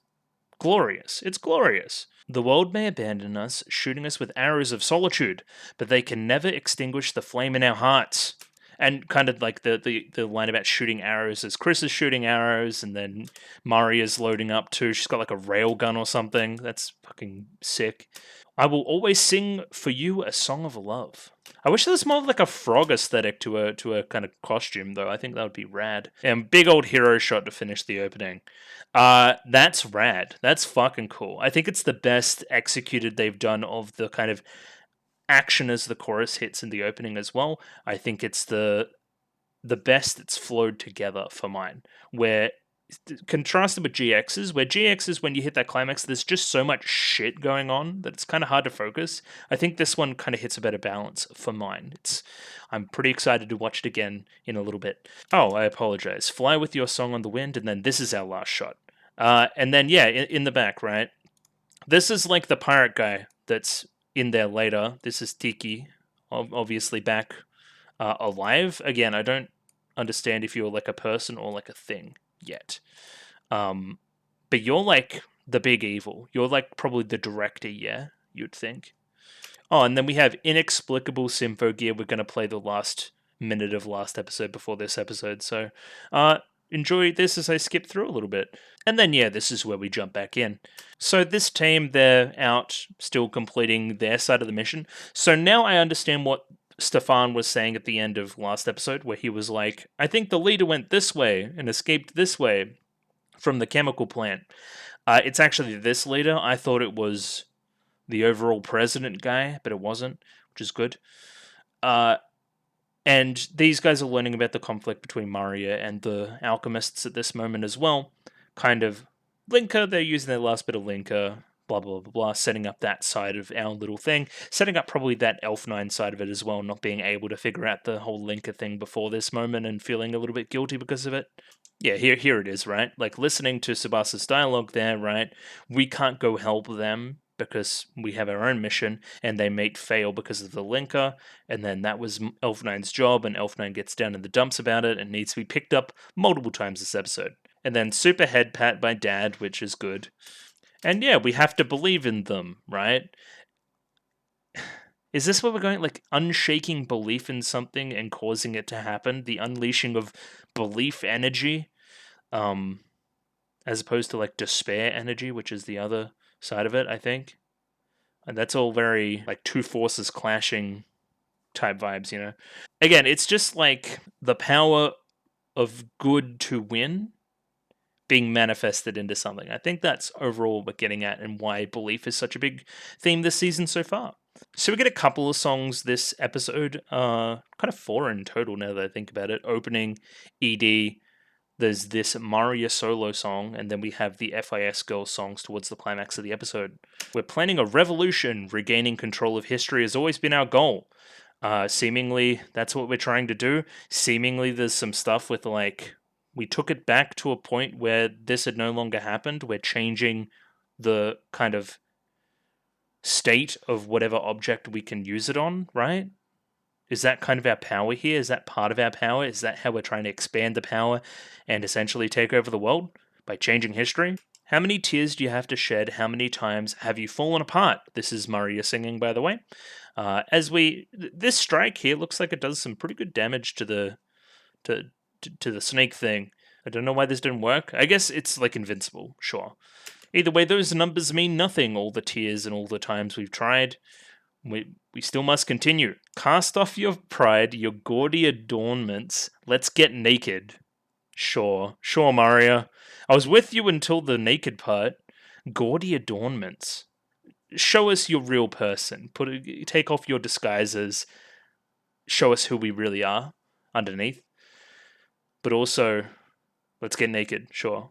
A: glorious. It's glorious. The world may abandon us, shooting us with arrows of solitude, but they can never extinguish the flame in our hearts. And kind of like the line about shooting arrows as Chris is shooting arrows, and then Maria's loading up too. She's got like a rail gun or something. That's fucking sick. I will always sing for you a song of love. I wish there was more of like a frog aesthetic to a kind of costume, though. I think that would be rad. And big old hero shot to finish the opening. That's rad. That's fucking cool. I think it's the best executed they've done of the kind of action as the chorus hits in the opening as well. I think it's the best it's flowed together for mine. Where contrasted with GX's, where GX's, when you hit that climax, there's just so much shit going on that it's kind of hard to focus. I think this one kind of hits a better balance for mine. I'm pretty excited to watch it again in a little bit. Oh, I apologize. Fly with your song on the wind, and then this is our last shot. And then, yeah, in the back, right? This is like the pirate guy that's in there later. This is Tiki, obviously back alive. Again, I don't understand if you're like a person or like a thing yet. But you're like the big evil. You're like probably the director, yeah, you'd think. Oh, and then we have Inexplicable Symphogear. We're going to play the last minute of last episode before this episode. So enjoy this as I skip through a little bit. And then, yeah, this is where we jump back in. So this team, they're out still completing their side of the mission. So now I understand what Stefan was saying at the end of last episode, where he was like, I think the leader went this way and escaped this way from the chemical plant. It's actually this leader. I thought it was the overall president guy, but it wasn't, which is good. And these guys are learning about the conflict between Maria and the alchemists at this moment as well. Kind of linker, they're using their last bit of linker, blah, blah, blah, blah, setting up that side of our little thing, setting up probably that Elf9 side of it as well, not being able to figure out the whole linker thing before this moment and feeling a little bit guilty because of it. Yeah, here it is, right? Like, listening to Tsubasa's dialogue there, right? We can't go help them because we have our own mission, and they may fail because of the linker, and then that was Elf9's job, and Elf9 gets down in the dumps about it and needs to be picked up multiple times this episode. And then super head pat by Dad, which is good. And yeah, we have to believe in them, right? Is this where we're going? Like, unshaking belief in something and causing it to happen? The unleashing of belief energy? as opposed to like despair energy, which is the other side of it, I think. And that's all very like two forces clashing type vibes, you know? Again, it's just like the power of good to win being manifested into something. I think that's overall what we're getting at and why belief is such a big theme this season so far. So we get a couple of songs this episode, kind of 4 in total now that I think about it. Opening, ED, there's this Maria solo song, and then we have the FIS girls songs towards the climax of the episode. We're planning a revolution, regaining control of history has always been our goal. Seemingly, that's what we're trying to do. Seemingly, there's some stuff with like, we took it back to a point where this had no longer happened. We're changing the kind of state of whatever object we can use it on, right? Is that kind of our power here? Is that part of our power? Is that how we're trying to expand the power and essentially take over the world by changing history? How many tears do you have to shed? How many times have you fallen apart? This is Maria singing, by the way. This strike here looks like it does some pretty good damage to the snake thing. I don't know why this didn't work. I guess it's like invincible, sure. Either way, those numbers mean nothing. All the tears and all the times we've tried. We still must continue. Cast off your pride, your gaudy adornments. Let's get naked. Sure, Maria. I was with you until the naked part. Gaudy adornments. Show us your real person. Take off your disguises. Show us who we really are underneath. But also, let's get naked, sure.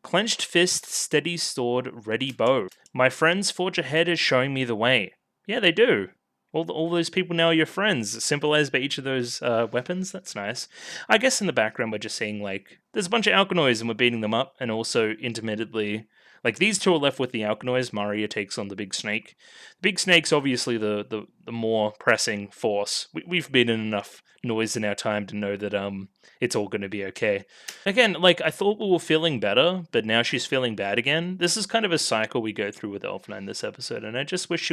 A: Clenched fist, steady sword, ready bow. My friends forge ahead is showing me the way. Yeah, they do. All those people now are your friends, symbolized by each of those weapons. That's nice. I guess in the background we're just seeing, like, there's a bunch of Alkanoids and we're beating them up, and also intermittently, like, these two are left with the Alkanoids. Maria takes on the big snake. The big snake's obviously the more pressing force. We've been in enough noise in our time to know that it's all going to be okay. Again, like, I thought we were feeling better, but now she's feeling bad again. This is kind of a cycle we go through with Elfina in this episode, and I just wish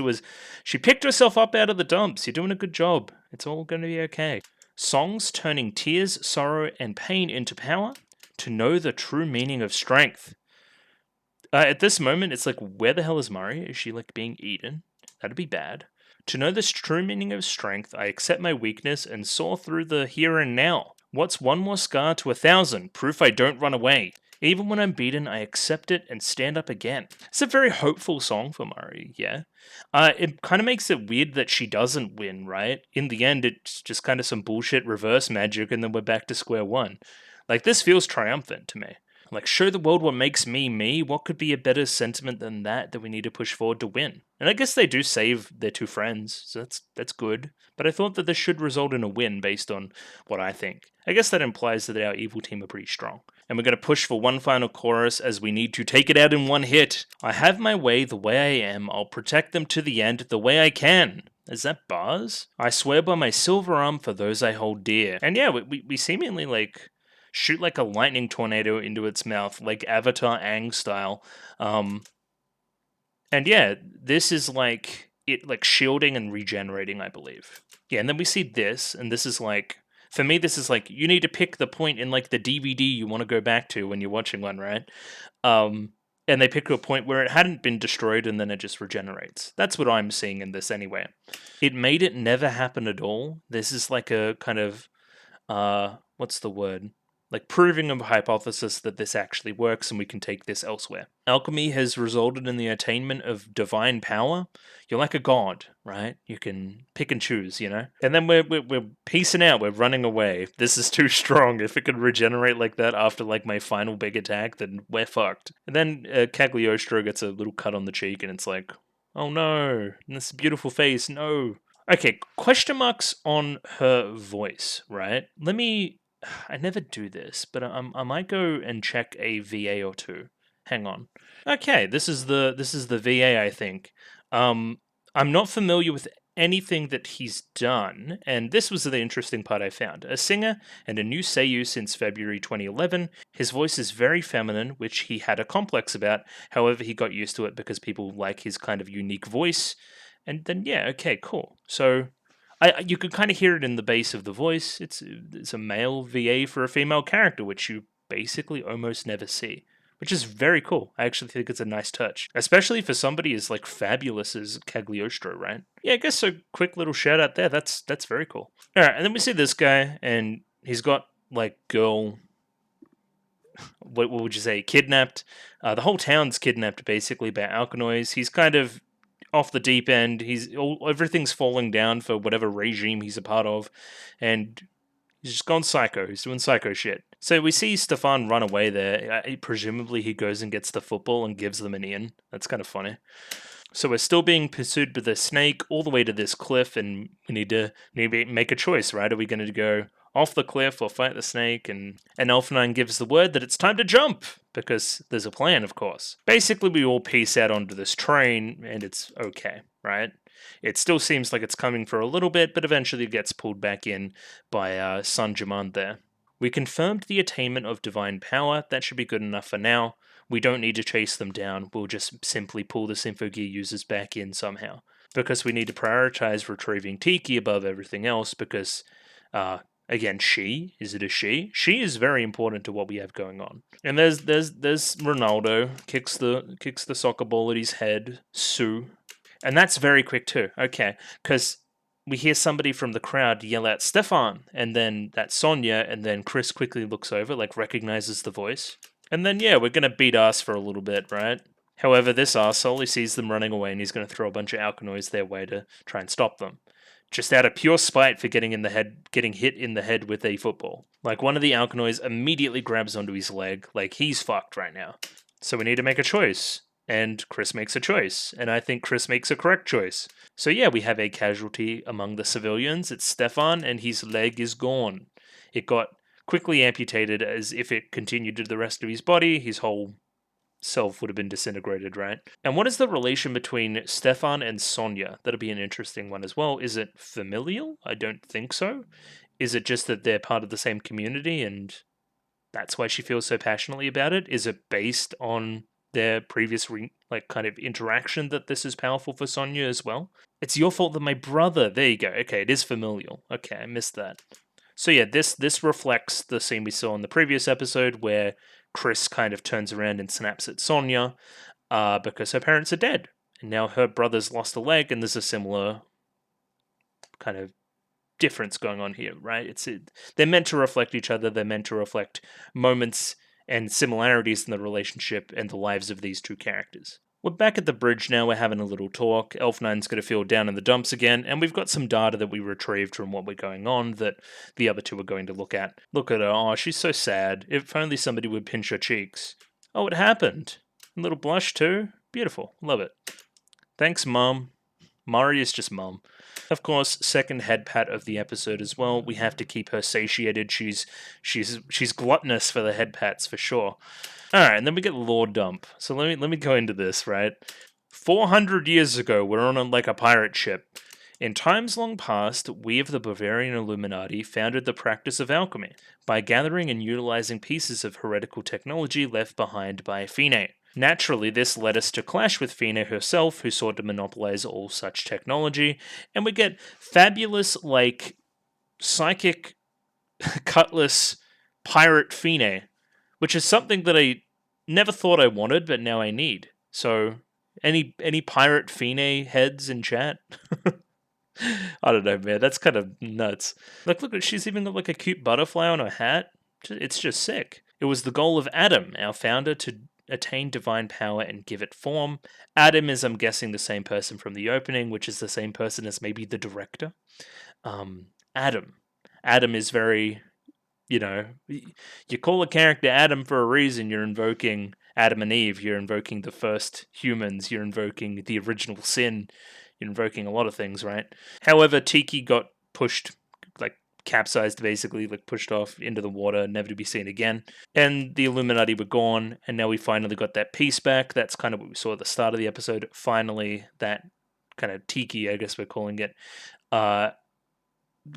A: she picked herself up out of the dumps. You're doing a good job. It's all going to be okay. Songs turning tears, sorrow, and pain into power to know the true meaning of strength. At this moment, it's like, where the hell is Maria? Is she, like, being eaten? That'd be bad. To know the true meaning of strength, I accept my weakness and soar through the here and now. What's one more scar to 1,000? Proof I don't run away. Even when I'm beaten, I accept it and stand up again. It's a very hopeful song for Mari, yeah. It kind of makes it weird that she doesn't win, right? In the end, it's just kind of some bullshit reverse magic, and then we're back to square one. Like, this feels triumphant to me. Like, show the world what makes me me. What could be a better sentiment than that we need to push forward to win? And I guess they do save their two friends, so that's good. But I thought that this should result in a win based on what I think. I guess that implies that our evil team are pretty strong. And we're going to push for one final chorus as we need to take it out in one hit. I have my way the way I am. I'll protect them to the end the way I can. Is that bars? I swear by my silver arm for those I hold dear. And yeah, we seemingly, like, shoot like a lightning tornado into its mouth, like Avatar Aang style. And yeah, this is like it, like, shielding and regenerating, I believe. Yeah, and then we see this, and this is like, for me, this is like, you need to pick the point in, like, the DVD you want to go back to when you're watching one, right? And they pick a point where it hadn't been destroyed, and then it just regenerates. That's what I'm seeing in this anyway. It made it never happen at all. This is like a kind of, what's the word? Like, proving a hypothesis that this actually works and we can take this elsewhere. Alchemy has resulted in the attainment of divine power. You're like a god, right? You can pick and choose, you know? And then we're peacing out, we're running away. This is too strong. If it could regenerate like that after, like, my final big attack, then we're fucked. And then Cagliostro gets a little cut on the cheek and it's like, oh no, and this beautiful face, no. Okay, question marks on her voice, right? I never do this, but I might go and check a VA or two. Hang on. Okay, this is the VA, I think. I'm not familiar with anything that he's done, and this was the interesting part I found. A singer and a new seiyuu since February 2011. His voice is very feminine, which he had a complex about. However, he got used to it because people like his kind of unique voice. And then, yeah, okay, cool. So you could kind of hear it in the bass of the voice. It's a male VA for a female character, which you basically almost never see, which is very cool. I actually think it's a nice touch, especially for somebody as like fabulous as Cagliostro, right? Yeah, I guess so. Quick little shout out there. That's very cool. All right, and then we see this guy, and he's got like girl. What would you say? Kidnapped. The whole town's kidnapped basically by Alkanoids. He's kind of off the deep end. Everything's falling down for whatever regime he's a part of, and he's just gone psycho. He's doing psycho shit. So we see Stefan run away there. Presumably he goes and gets the football and gives them an in. That's kind of funny. So we're still being pursued by the snake all the way to this cliff, and we need to make a choice, right? Are we going to go off the cliff or fight the snake? And Elfenine gives the word that it's time to jump, because there's a plan, of course. Basically, we all piece out onto this train, and it's okay, right? It still seems like it's coming for a little bit, but eventually it gets pulled back in by Sun Jimand there. We confirmed the attainment of divine power. That should be good enough for now. We don't need to chase them down. We'll just simply pull the Symphogear users back in somehow. Because we need to prioritize retrieving Tiki above everything else, because, again, she. Is it a she? She is very important to what we have going on. And there's Ronaldo, kicks the soccer ball at his head. Sue. And that's very quick too. Okay, because we hear somebody from the crowd yell out Stefan, and then that's Sonia, and then Chris quickly looks over, like recognizes the voice. And then, yeah, we're going to beat ass for a little bit, right? However, this arsehole, he sees them running away, and he's going to throw a bunch of Alkanoids their way to try and stop them. Just out of pure spite for getting hit in the head with a football. Like, one of the Alkanoids immediately grabs onto his leg, like he's fucked right now. So we need to make a choice. And Chris makes a choice, and I think Chris makes a correct choice. So yeah, we have a casualty among the civilians. It's Stefan, and his leg is gone. It got quickly amputated as if it continued to the rest of his body. His whole self would have been disintegrated, right? And what is the relation between Stefan and Sonia? That'll be an interesting one as well. Is it familial? I don't think so. Is it just that they're part of the same community and that's why she feels so passionately about it? Is it based on their previous kind of interaction that this is powerful for Sonia as well? It's your fault that my brother... There you go. Okay, it is familial. Okay, I missed that. So yeah, this reflects the scene we saw in the previous episode where Chris kind of turns around and snaps at Sonia because her parents are dead. And now her brother's lost a leg, and there's a similar kind of difference going on here, right? They're meant to reflect each other. They're meant to reflect moments and similarities in the relationship and the lives of these two characters. We're back at the bridge now, we're having a little talk. Elf9's going to feel down in the dumps again, and we've got some data that we retrieved from what we're going on that the other two are going to look at. Look at her, oh, she's so sad. If only somebody would pinch her cheeks. Oh, it happened. A little blush too. Beautiful, love it. Thanks, Mum. Mari is just Mum. Of course, second head pat of the episode as well. We have to keep her satiated. She's gluttonous for the head pats for sure. All right, and then we get lore dump. So let me go into this, right? 400 years ago, we're on a pirate ship. In times long past, we of the Bavarian Illuminati founded the practice of alchemy by gathering and utilizing pieces of heretical technology left behind by Fine. Naturally, this led us to clash with Fine herself, who sought to monopolize all such technology, and we get fabulous, psychic cutlass pirate Fine, which is something that I never thought I wanted, but now I need. So, any pirate Fine heads in chat? I don't know, man. That's kind of nuts. Look, she's even got a cute butterfly on her hat. It's just sick. It was the goal of Adam, our founder, to attain divine power and give it form. Adam is, I'm guessing, the same person from the opening, which is the same person as maybe the director. Adam is very... you call a character Adam for a reason. You're invoking Adam and Eve. You're invoking the first humans. You're invoking the original sin. You're invoking a lot of things, right? However, Tiki got pushed, capsized, basically, pushed off into the water, never to be seen again. And the Illuminati were gone, and now we finally got that peace back. That's kind of what we saw at the start of the episode. Finally, that kind of Tiki, I guess we're calling it,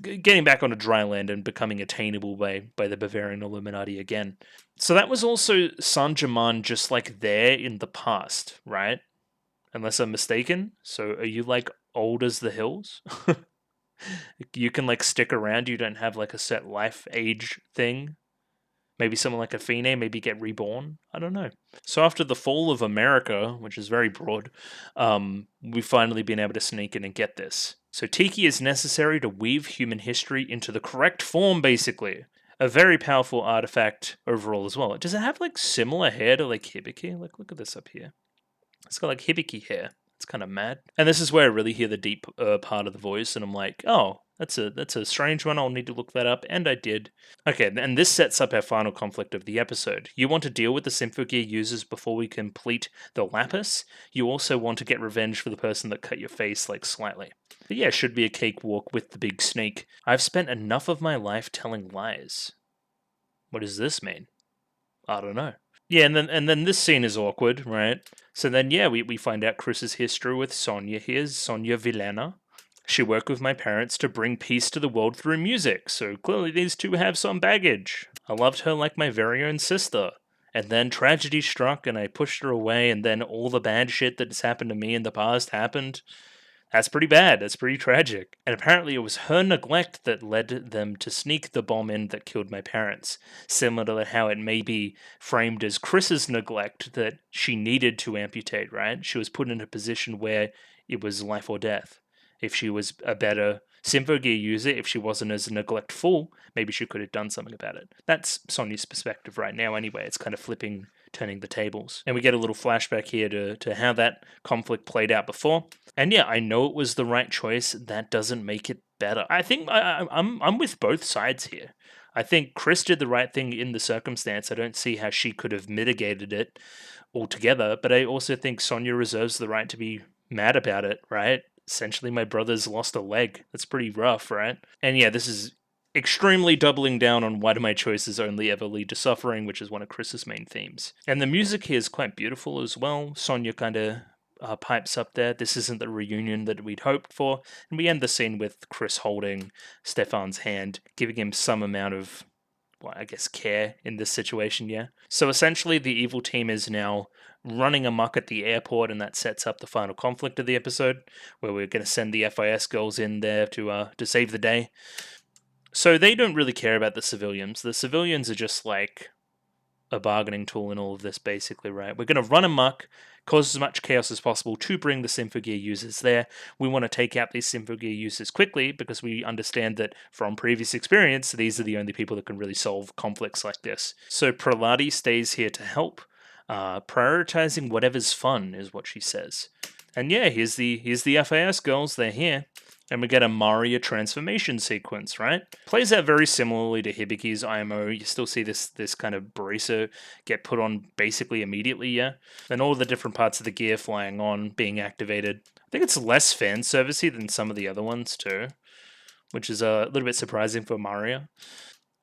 A: getting back onto dry land and becoming attainable by the Bavarian Illuminati again. So that was also San Germain just there in the past, right? Unless I'm mistaken. So are you old as the hills? You can stick around, you don't have a set life age thing? Maybe someone like Athene, maybe get reborn. I don't know. So after the fall of America, which is very broad, we've finally been able to sneak in and get this. So Tiki is necessary to weave human history into the correct form, basically. A very powerful artifact overall as well. Does it have like similar hair to like Hibiki? Like, look at this up here. It's got like Hibiki hair. It's kind of mad. And this is where I really hear the deep part of the voice, and I'm like, oh, that's a strange one. I'll need to look that up, and I did. Okay, and this sets up our final conflict of the episode. You want to deal with the Symphogear users before we complete the Lapis. You also want to get revenge for the person that cut your face like slightly. But yeah, should be a cakewalk with the big snake. I've spent enough of my life telling lies. What does this mean? I don't know. Yeah, and then this scene is awkward, right? So then, yeah, we find out Chris's history with Sonia here, Sonia Vilena. She worked with my parents to bring peace to the world through music, so clearly these two have some baggage. I loved her like my very own sister. And then tragedy struck and I pushed her away, and then all the bad shit that's happened to me in the past happened. That's pretty bad. That's pretty tragic. And apparently it was her neglect that led them to sneak the bomb in that killed my parents. Similar to how it may be framed as Chris's neglect that she needed to amputate, right? She was put in a position where it was life or death. If she was a better Symphogear user, if she wasn't as neglectful, maybe she could have done something about it. That's Sonia's perspective right now anyway. It's kind of turning the tables. And we get a little flashback here to how that conflict played out before. And yeah, I know it was the right choice. That doesn't make it better. I think I'm with both sides here. I think Chris did the right thing in the circumstance. I don't see how she could have mitigated it altogether. But I also think Sonia reserves the right to be mad about it, right? Essentially, my brother's lost a leg. That's pretty rough, right? And yeah, this is extremely doubling down on why do my choices only ever lead to suffering, which is one of Chris's main themes. And the music here is quite beautiful as well. Sonia kind of pipes up there. This isn't the reunion that we'd hoped for. And we end the scene with Chris holding Stefan's hand, giving him some amount of, well, I guess, care in this situation, yeah. So essentially, the evil team is now running amok at the airport, and that sets up the final conflict of the episode, where we're going to send the FIS girls in there to save the day. So they don't really care about the civilians. The civilians are just like a bargaining tool in all of this, basically, right? We're going to run amok, cause as much chaos as possible to bring the Symphogear users there. We want to take out these Symphogear users quickly because we understand that from previous experience, these are the only people that can really solve conflicts like this. So Praladi stays here to help. Prioritizing whatever's fun is what she says. And yeah, here's the FAS girls, they're here. And we get a Maria transformation sequence, right? Plays out very similarly to Hibiki's IMO. You still see this kind of barisa get put on basically immediately, yeah? Then all the different parts of the gear flying on, being activated. I think it's less fan servicey than some of the other ones too, which is a little bit surprising for Maria.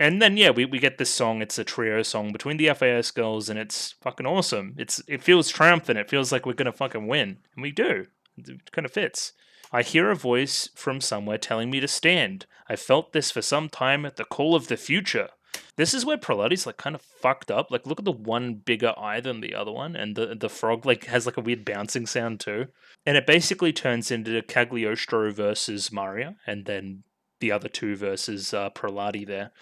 A: And then, yeah, we get this song. It's a trio song between the FAS girls, and it's fucking awesome. It feels triumphant. It feels like we're going to fucking win. And we do. It kind of fits. I hear a voice from somewhere telling me to stand. I felt this for some time at the call of the future. This is where Praladi's like kind of fucked up. Like, look at the one bigger eye than the other one, and the frog like has like a weird bouncing sound too. And it basically turns into Cagliostro versus Maria, and then the other two versus Praladi there.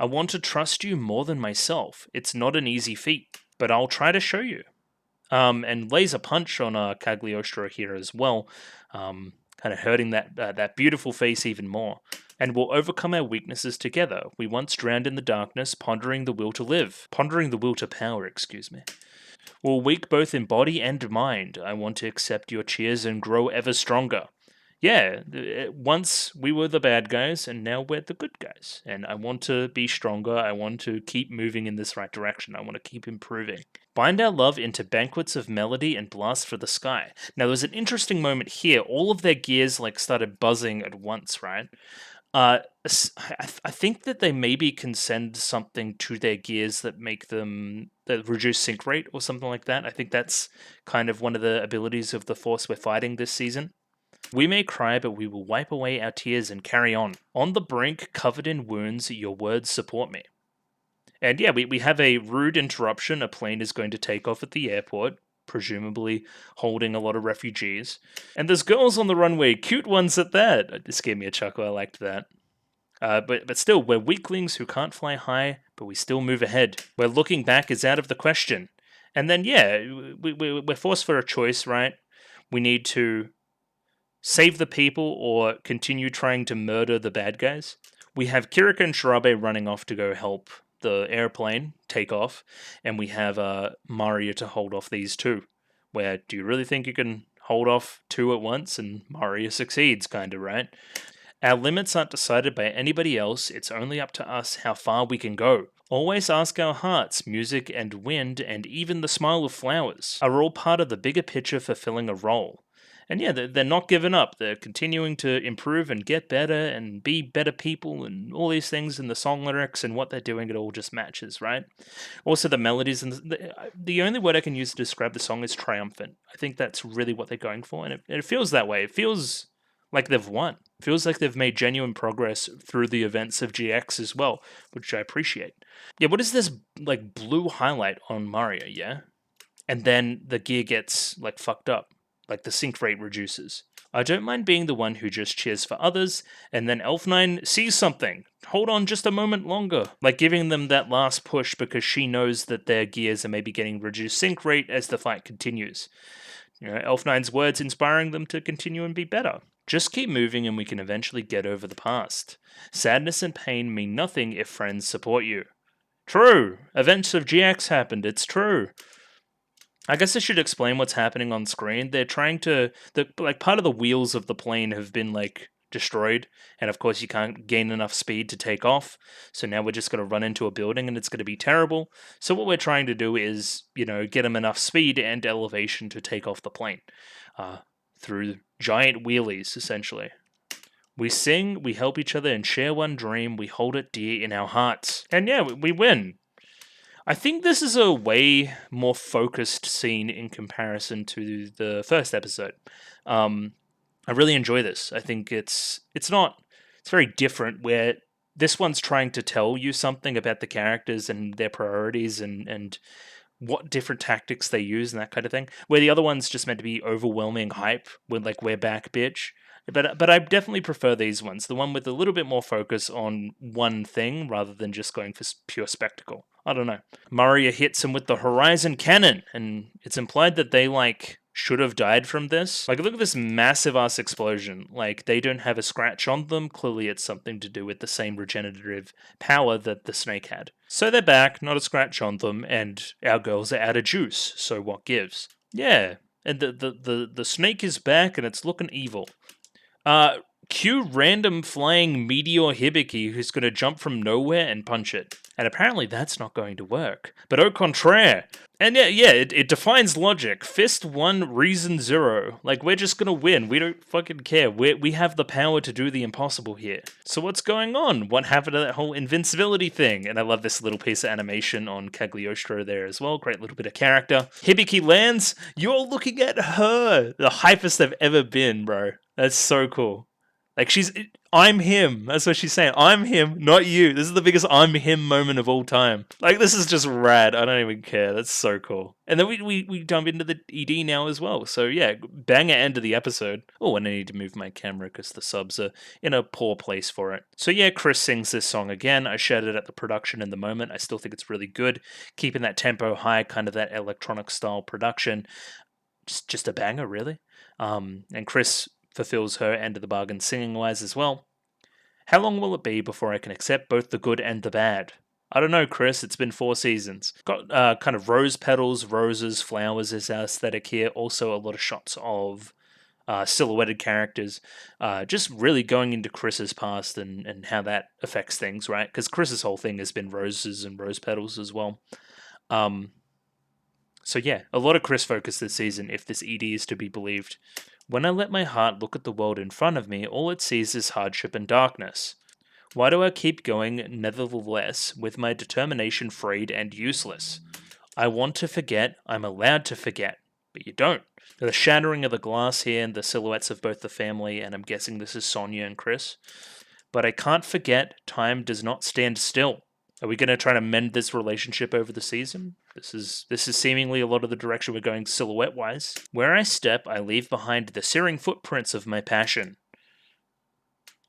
A: I want to trust you more than myself. It's not an easy feat, but I'll try to show you. And lays a punch on Cagliostro here as well, kind of hurting that beautiful face even more. And we'll overcome our weaknesses together. We once drowned in the darkness, pondering the will to live. Pondering the will to power, excuse me. We're weak both in body and mind. I want to accept your cheers and grow ever stronger. Yeah, once we were the bad guys, and now we're the good guys. And I want to be stronger. I want to keep moving in this right direction. I want to keep improving. Bind our love into banquets of melody and blast for the sky. Now, there was an interesting moment here. All of their gears like started buzzing at once, right? I think that they maybe can send something to their gears that make them that reduce sync rate or something like that. I think that's kind of one of the abilities of the force we're fighting this season. We may cry, but we will wipe away our tears and carry on. On the brink, covered in wounds, your words support me. And yeah, we have a rude interruption. A plane is going to take off at the airport, presumably holding a lot of refugees. And there's girls on the runway, cute ones at that. It just gave me a chuckle, I liked that. But still, we're weaklings who can't fly high, but we still move ahead. Where looking back is out of the question. And then, yeah, we're forced for a choice, right? We need to save the people or continue trying to murder the bad guys. We have Kirika and Shirabe running off to go help the airplane take off, and we have Maria to hold off these two. Where do you really think you can hold off two at once? And Maria succeeds, kind of, right? Our limits aren't decided by anybody else, it's only up to us how far we can go. Always ask our hearts, music and wind, and even the smile of flowers are all part of the bigger picture fulfilling a role. And yeah, they're not giving up. They're continuing to improve and get better and be better people and all these things. And the song lyrics and what they're doing, it all just matches, right? Also, the melodies and the only word I can use to describe the song is triumphant. I think that's really what they're going for, and it feels that way. It feels like they've won. It feels like they've made genuine progress through the events of GX as well, which I appreciate. Yeah, what is this like blue highlight on Mario? Yeah, and then the gear gets like fucked up. Like the sync rate reduces. I don't mind being the one who just cheers for others, and then Elf9 sees something. Hold on just a moment longer. Like giving them that last push because she knows that their gears are maybe getting reduced sync rate as the fight continues. You know, Elf9's words inspiring them to continue and be better. Just keep moving and we can eventually get over the past. Sadness and pain mean nothing if friends support you. True! Events of GX happened, it's true. I guess I should explain what's happening on screen. They're trying to, like, part of the wheels of the plane have been, like, destroyed. And of course, you can't gain enough speed to take off. So now we're just going to run into a building and it's going to be terrible. So what we're trying to do is, you know, get them enough speed and elevation to take off the plane through giant wheelies, essentially. We sing, we help each other and share one dream. We hold it dear in our hearts. And yeah, we win. I think this is a way more focused scene in comparison to the first episode. I really enjoy this. I think it's very different where this one's trying to tell you something about the characters and their priorities and what different tactics they use and that kind of thing. Where the other one's just meant to be overwhelming hype with like we're back, bitch. But I definitely prefer these ones. The one with a little bit more focus on one thing rather than just going for pure spectacle. I don't know. Maria hits him with the Horizon Cannon, and it's implied that they, like, should have died from this. Like, look at this massive-ass explosion. Like, they don't have a scratch on them. Clearly it's something to do with the same regenerative power that the snake had. So they're back, not a scratch on them, and our girls are out of juice, so what gives? Yeah, and the snake is back, and it's looking evil. Cue random flying meteor Hibiki who's going to jump from nowhere and punch it. And apparently that's not going to work. But au contraire. And yeah, it defines logic. Fist 1, reason 0. Like, we're just going to win. We don't fucking care. We have the power to do the impossible here. So what's going on? What happened to that whole invincibility thing? And I love this little piece of animation on Cagliostro there as well. Great little bit of character. Hibiki lands. You're looking at her. The hypest they've ever been, bro. That's so cool. Like, I'm him. That's what she's saying. I'm him, not you. This is the biggest I'm him moment of all time. Like, this is just rad. I don't even care. That's so cool. And then we jump into the ED now as well. So yeah, banger end of the episode. Oh, and I need to move my camera because the subs are in a poor place for it. So yeah, Chris sings this song again. I shared it at the production in the moment. I still think it's really good. Keeping that tempo high, kind of that electronic style production. Just a banger, really. And Chris fulfills her end of the bargain singing-wise as well. How long will it be before I can accept both the good and the bad? I don't know, Chris. It's been 4 seasons. Got kind of rose petals, roses, flowers as our aesthetic here. Also a lot of shots of silhouetted characters. Just really going into Chris's past and how that affects things, right? Because Chris's whole thing has been roses and rose petals as well. So yeah, a lot of Chris focus this season, if this ED is to be believed. When I let my heart look at the world in front of me, all it sees is hardship and darkness. Why do I keep going, nevertheless, with my determination frayed and useless? I want to forget, I'm allowed to forget, but you don't. The shattering of the glass here and the silhouettes of both the family, and I'm guessing this is Sonia and Chris. But I can't forget, time does not stand still. Are we going to try to mend this relationship over the season? This is seemingly a lot of the direction we're going silhouette-wise. Where I step, I leave behind the searing footprints of my passion.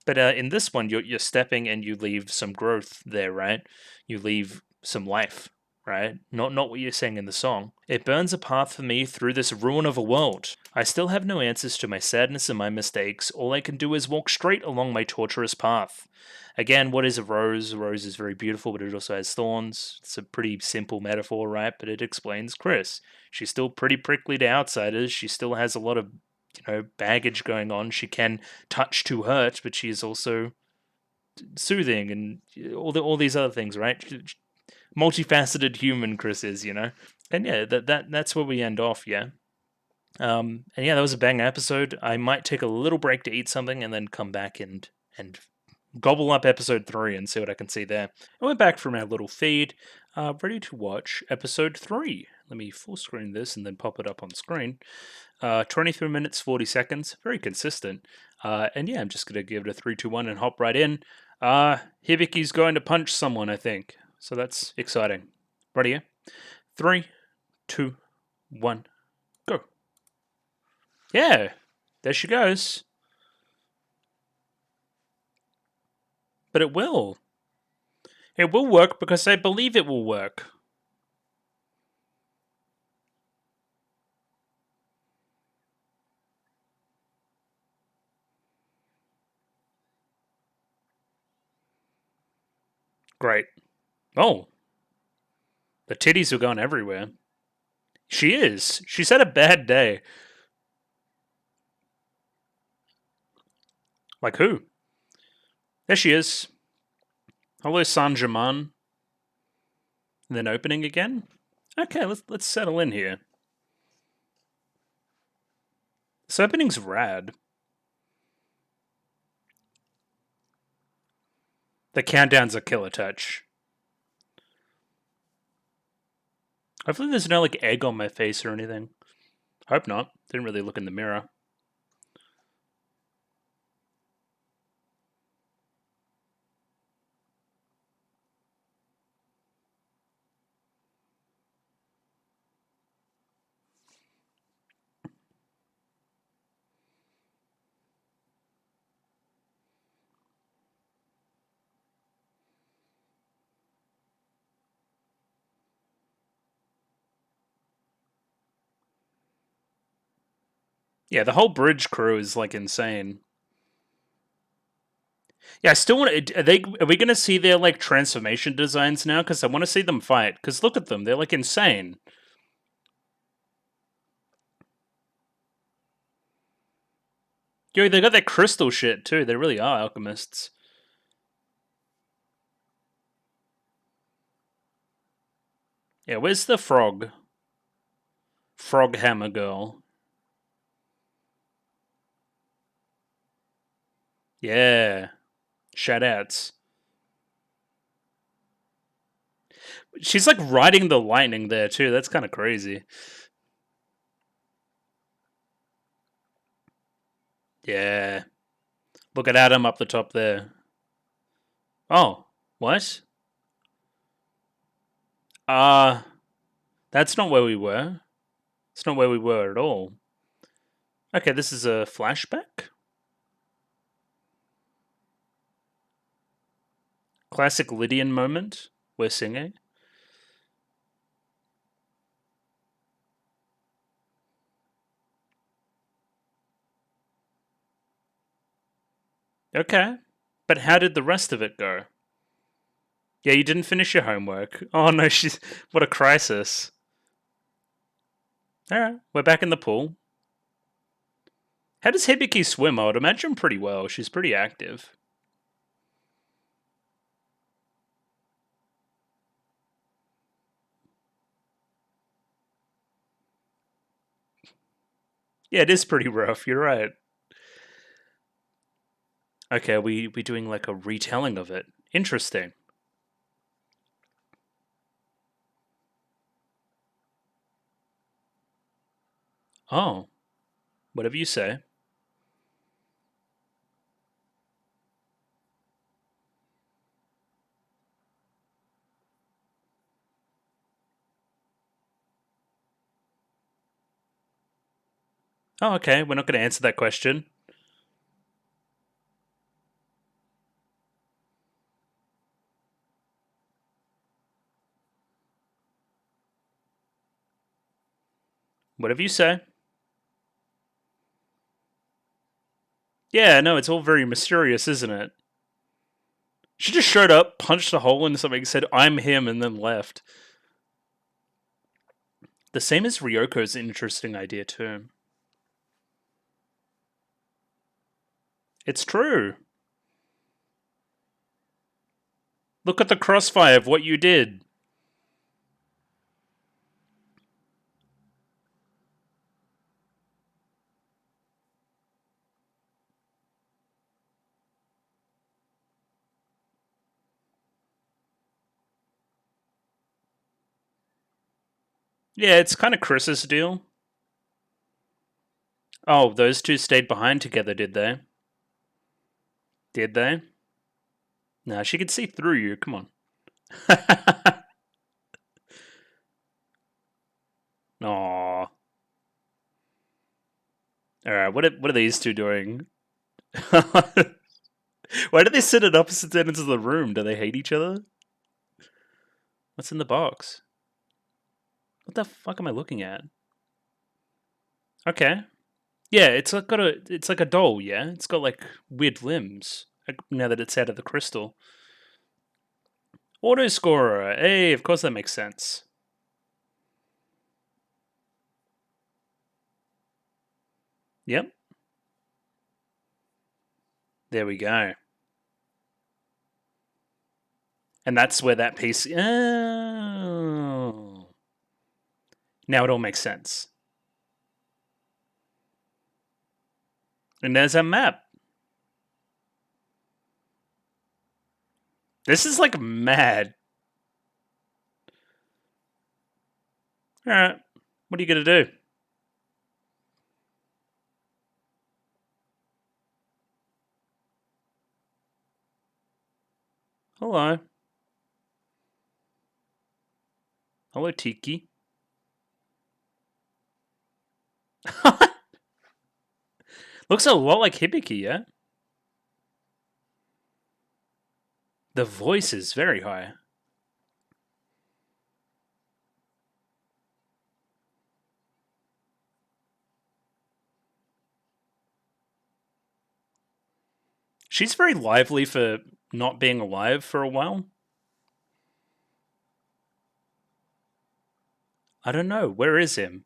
A: But in this one, you're stepping and you leave some growth there, right? You leave some life, right? Not what you're saying in the song. It burns a path for me through this ruin of a world. I still have no answers to my sadness and my mistakes. All I can do is walk straight along my torturous path. Again, what is a rose? A rose is very beautiful, but it also has thorns. It's a pretty simple metaphor, right? But it explains Chris. She's still pretty prickly to outsiders. She still has a lot of, baggage going on. She can touch to hurt, but she is also soothing and all these other things, right? Multifaceted human Chris is, And yeah, that's where we end off, yeah. And yeah, that was a bang episode. I might take a little break to eat something and then come back and gobble up episode 3 and see what I can see there. I went back from our little feed, ready to watch episode 3. Let me full screen this and then pop it up on screen. 23 minutes, 40 seconds, very consistent. And yeah, I'm just going to give it a 3, 2, 1 and hop right in. Hibiki's going to punch someone, I think. So that's exciting. Ready? Yeah? 3, 2, 1, go. Yeah, there she goes. But it will. It will work because I believe it will work. Great. Oh. The titties are going everywhere. She is. She's had a bad day. Like who? There she is. Hello, Saint-Germain. And then opening again? Okay, let's settle in here. This opening's rad. The countdown's a killer touch. Hopefully there's no, egg on my face or anything. Hope not. Didn't really look in the mirror. Yeah, the whole bridge crew is, insane. Yeah, I still want to. Are we going to see their transformation designs now? Because I want to see them fight. Because look at them, they're insane. Yo, they got that crystal shit too. They really are alchemists. Yeah, where's the frog? Frog hammer girl. Yeah, shoutouts. She's riding the lightning there too. That's kind of crazy. Yeah. Look at Adam up the top there. Oh, what? That's not where we were. It's not where we were at all. Okay, this is a flashback. Classic Lydian moment. We're singing. Okay. But how did the rest of it go? Yeah, you didn't finish your homework. Oh no, what a crisis. Alright, we're back in the pool. How does Hibiki swim? I would imagine pretty well. She's pretty active. Yeah, it is pretty rough. You're right. Okay, we doing a retelling of it. Interesting. Oh, whatever you say. Oh, okay. We're not going to answer that question. Whatever you say. Yeah, no, it's all very mysterious, isn't it? She just showed up, punched a hole into something, said, "I'm him," and then left. The same as Ryoko's an interesting idea, too. It's true. Look at the crossfire of what you did. Yeah, it's kind of Chris's deal. Oh, those two stayed behind together, did they? Did they? Nah, she could see through you. Come on. Aww. Alright, what are these two doing? Why do they sit at opposite ends of the room? Do they hate each other? What's in the box? What the fuck am I looking at? Okay. Yeah, it's like a doll, yeah? It's got like weird limbs. Now that it's out of the crystal. Auto scorer. Hey, of course that makes sense. Yep. There we go. And that's where that piece. Oh. Now it all makes sense. And there's a map. This is like mad. Alright. What are you going to do? Hello. Hello, Tiki. Looks a lot like Hibiki, yeah? The voice is very high. She's very lively for not being alive for a while. I don't know. Where is him?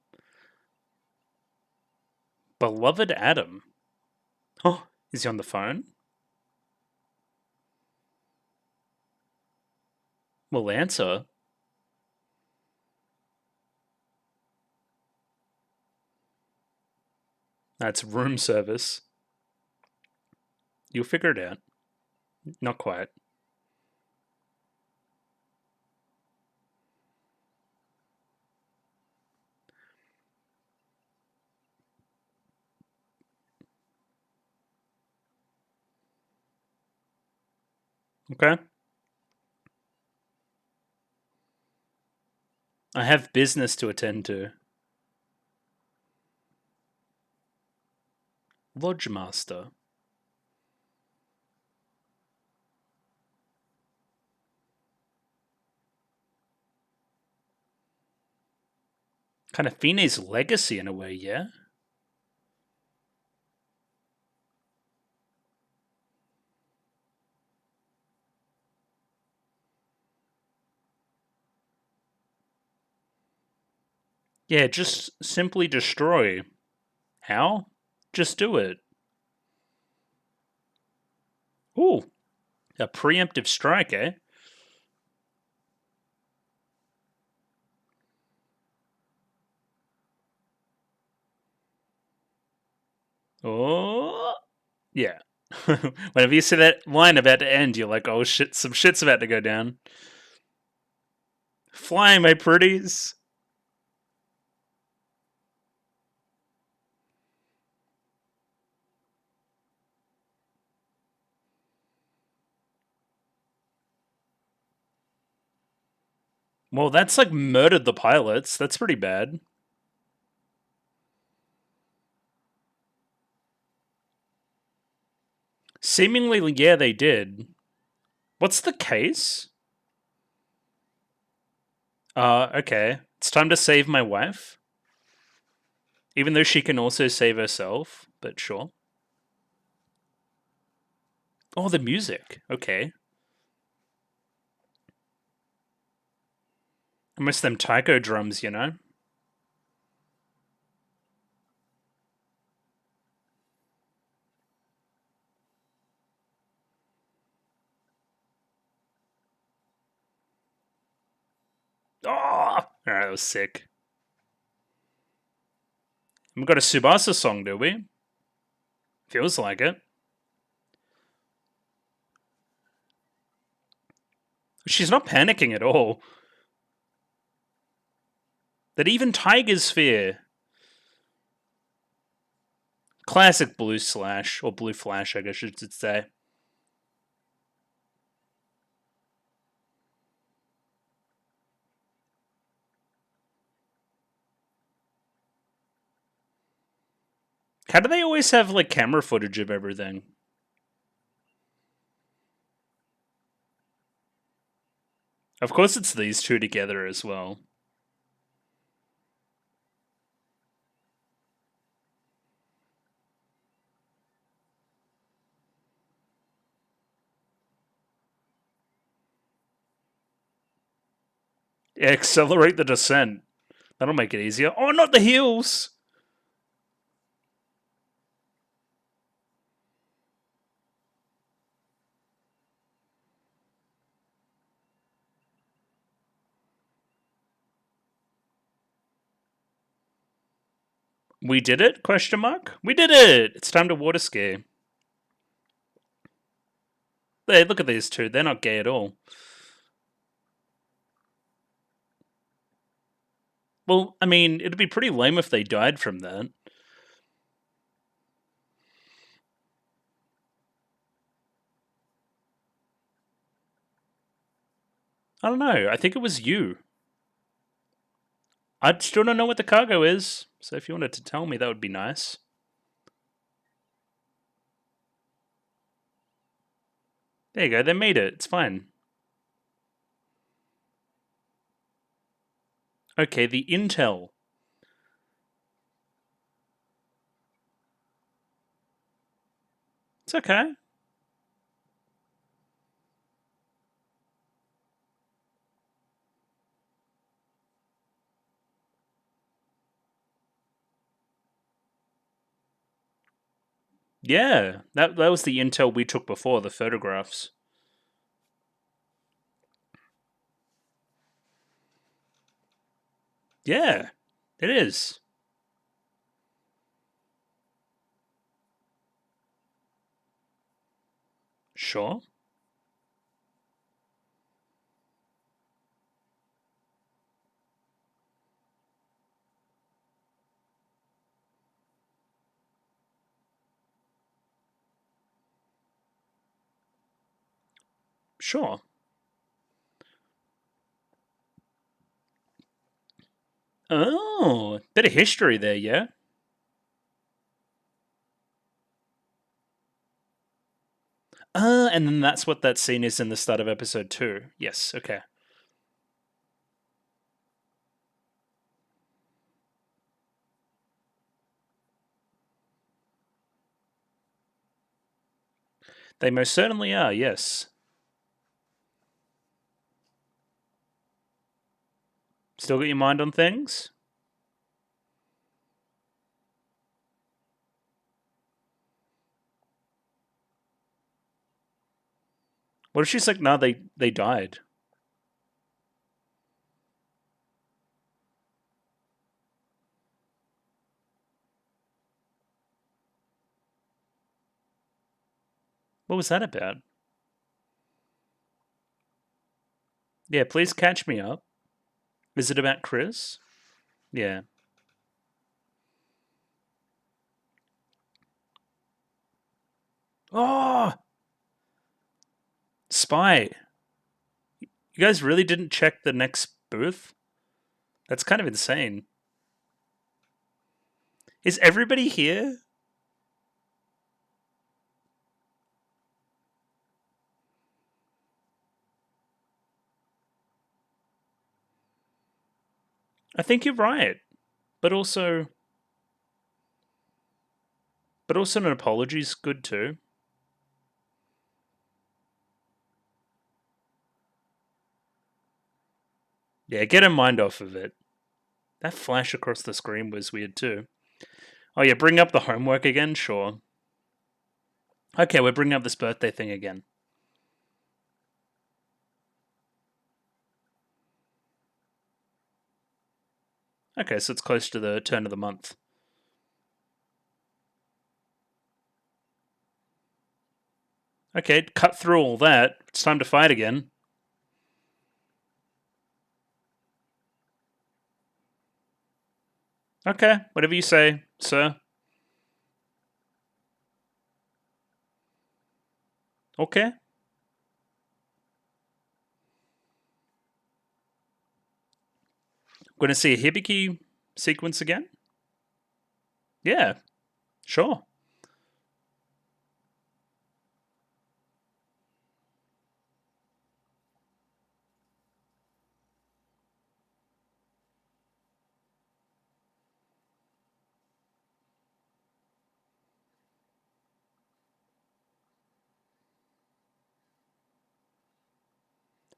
A: Beloved Adam. Oh, is he on the phone? We'll answer. That's room service. You'll figure it out. Not quite. Okay. I have business to attend to. Lodge Master. Kind of Fine's legacy in a way, yeah? Yeah, just simply destroy. How? Just do it. Ooh, a preemptive strike, eh? Oh, yeah. Whenever you see that line about to end, you're like, oh shit, some shit's about to go down. Fly, my pretties. Well, that's like murdered the pilots. That's pretty bad. Seemingly, yeah, they did. What's the case? Okay. It's time to save my wife. Even though she can also save herself, but sure. Oh, the music. Okay. I miss them taiko drums, you know? Oh! Alright, that was sick. We've got a Tsubasa song, do we? Feels like it. She's not panicking at all. That even tigers fear. Classic Blue Slash, or Blue Flash, I guess you should say. How do they always have, like, camera footage of everything? Of course it's these two together as well. Yeah, accelerate the descent. That'll make it easier. Oh, not the heels! We did it? Question mark. We did it! It's time to water ski. Hey, look at these two. They're not gay at all. Well, I mean, it'd be pretty lame if they died from that. I don't know. I think it was you. I still don't know what the cargo is, so if you wanted to tell me, that would be nice. There you go. They made it. It's fine. Okay, the intel. It's okay. Yeah, that was the intel we took before, the photographs. Yeah, it is. Sure. Sure. Oh, bit of history there, yeah? And then that's what that scene is in the start of episode 2. Yes, okay. They most certainly are, yes. Still got your mind on things? What if she's like, nah, they died? What was that about? Yeah, please catch me up. Is it about Chris? Yeah. Oh! Spy. You guys really didn't check the next booth? That's kind of insane. Is everybody here? I think you're right. But also, But also an apology's good too. Yeah, get a mind off of it. That flash across the screen was weird too. Oh yeah, bring up the homework again? Sure. Okay, we're bringing up this birthday thing again. Okay, so it's close to the turn of the month. Okay, cut through all that. It's time to fight again. Okay, whatever you say, sir. Okay. Going to see a Hibiki sequence again? Yeah, sure.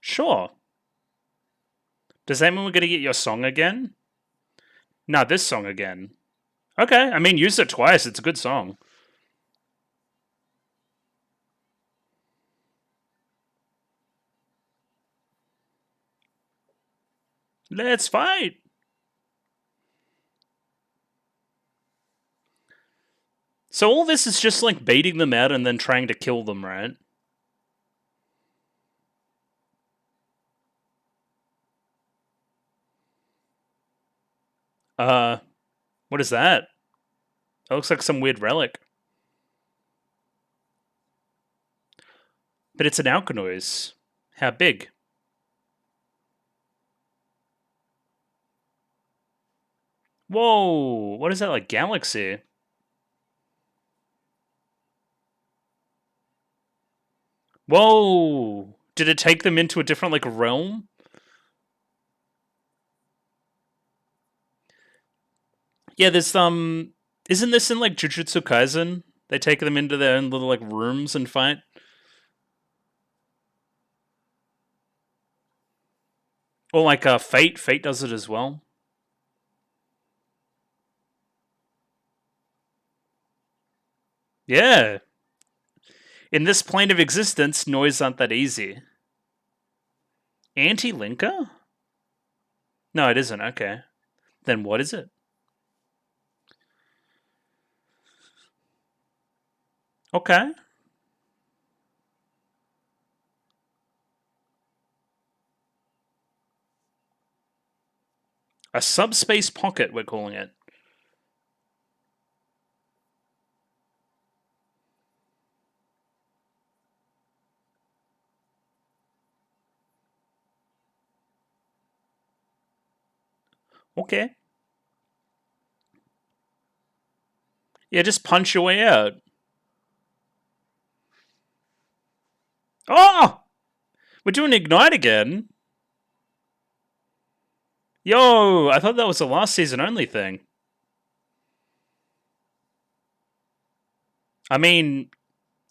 A: Sure. Does that mean we're going to get your song again? No, this song again. Okay, I mean, use it twice. It's a good song. Let's fight! So all this is just like baiting them out and then trying to kill them, right? What is that? That looks like some weird relic. But it's an alkanoise. How big? Whoa! What is that, like galaxy? Whoa! Did it take them into a different, like, realm? Yeah, there's, Isn't this in, like, Jujutsu Kaisen? They take them into their own little, like, rooms and fight? Or, like, Fate. Fate does it as well. Yeah. In this plane of existence, noise aren't that easy. Anti-Linker? No, it isn't. Okay. Then what is it? Okay. A subspace pocket, we're calling it. Okay. Yeah, just punch your way out. Oh! We're doing Ignite again? Yo, I thought that was a last season only thing. I mean,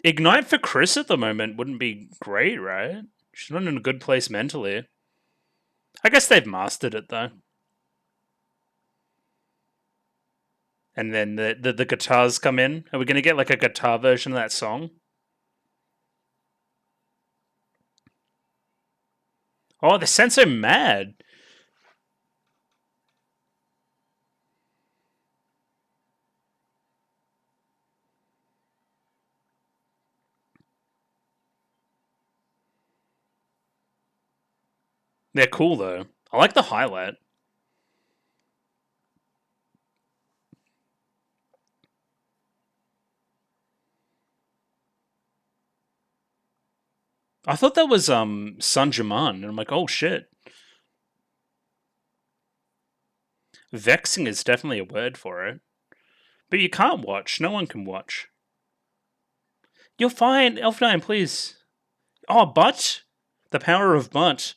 A: Ignite for Chris at the moment wouldn't be great, right? She's not in a good place mentally. I guess they've mastered it though. And then the guitars come in. Are we going to get like a guitar version of that song? Oh, the Sensei mad. They're cool though. I like the highlight. I thought that was Sanjaman, and I'm like, oh shit. Vexing is definitely a word for it. But you can't watch. No one can watch. You're fine, Elf9, please. Oh, but? The power of but.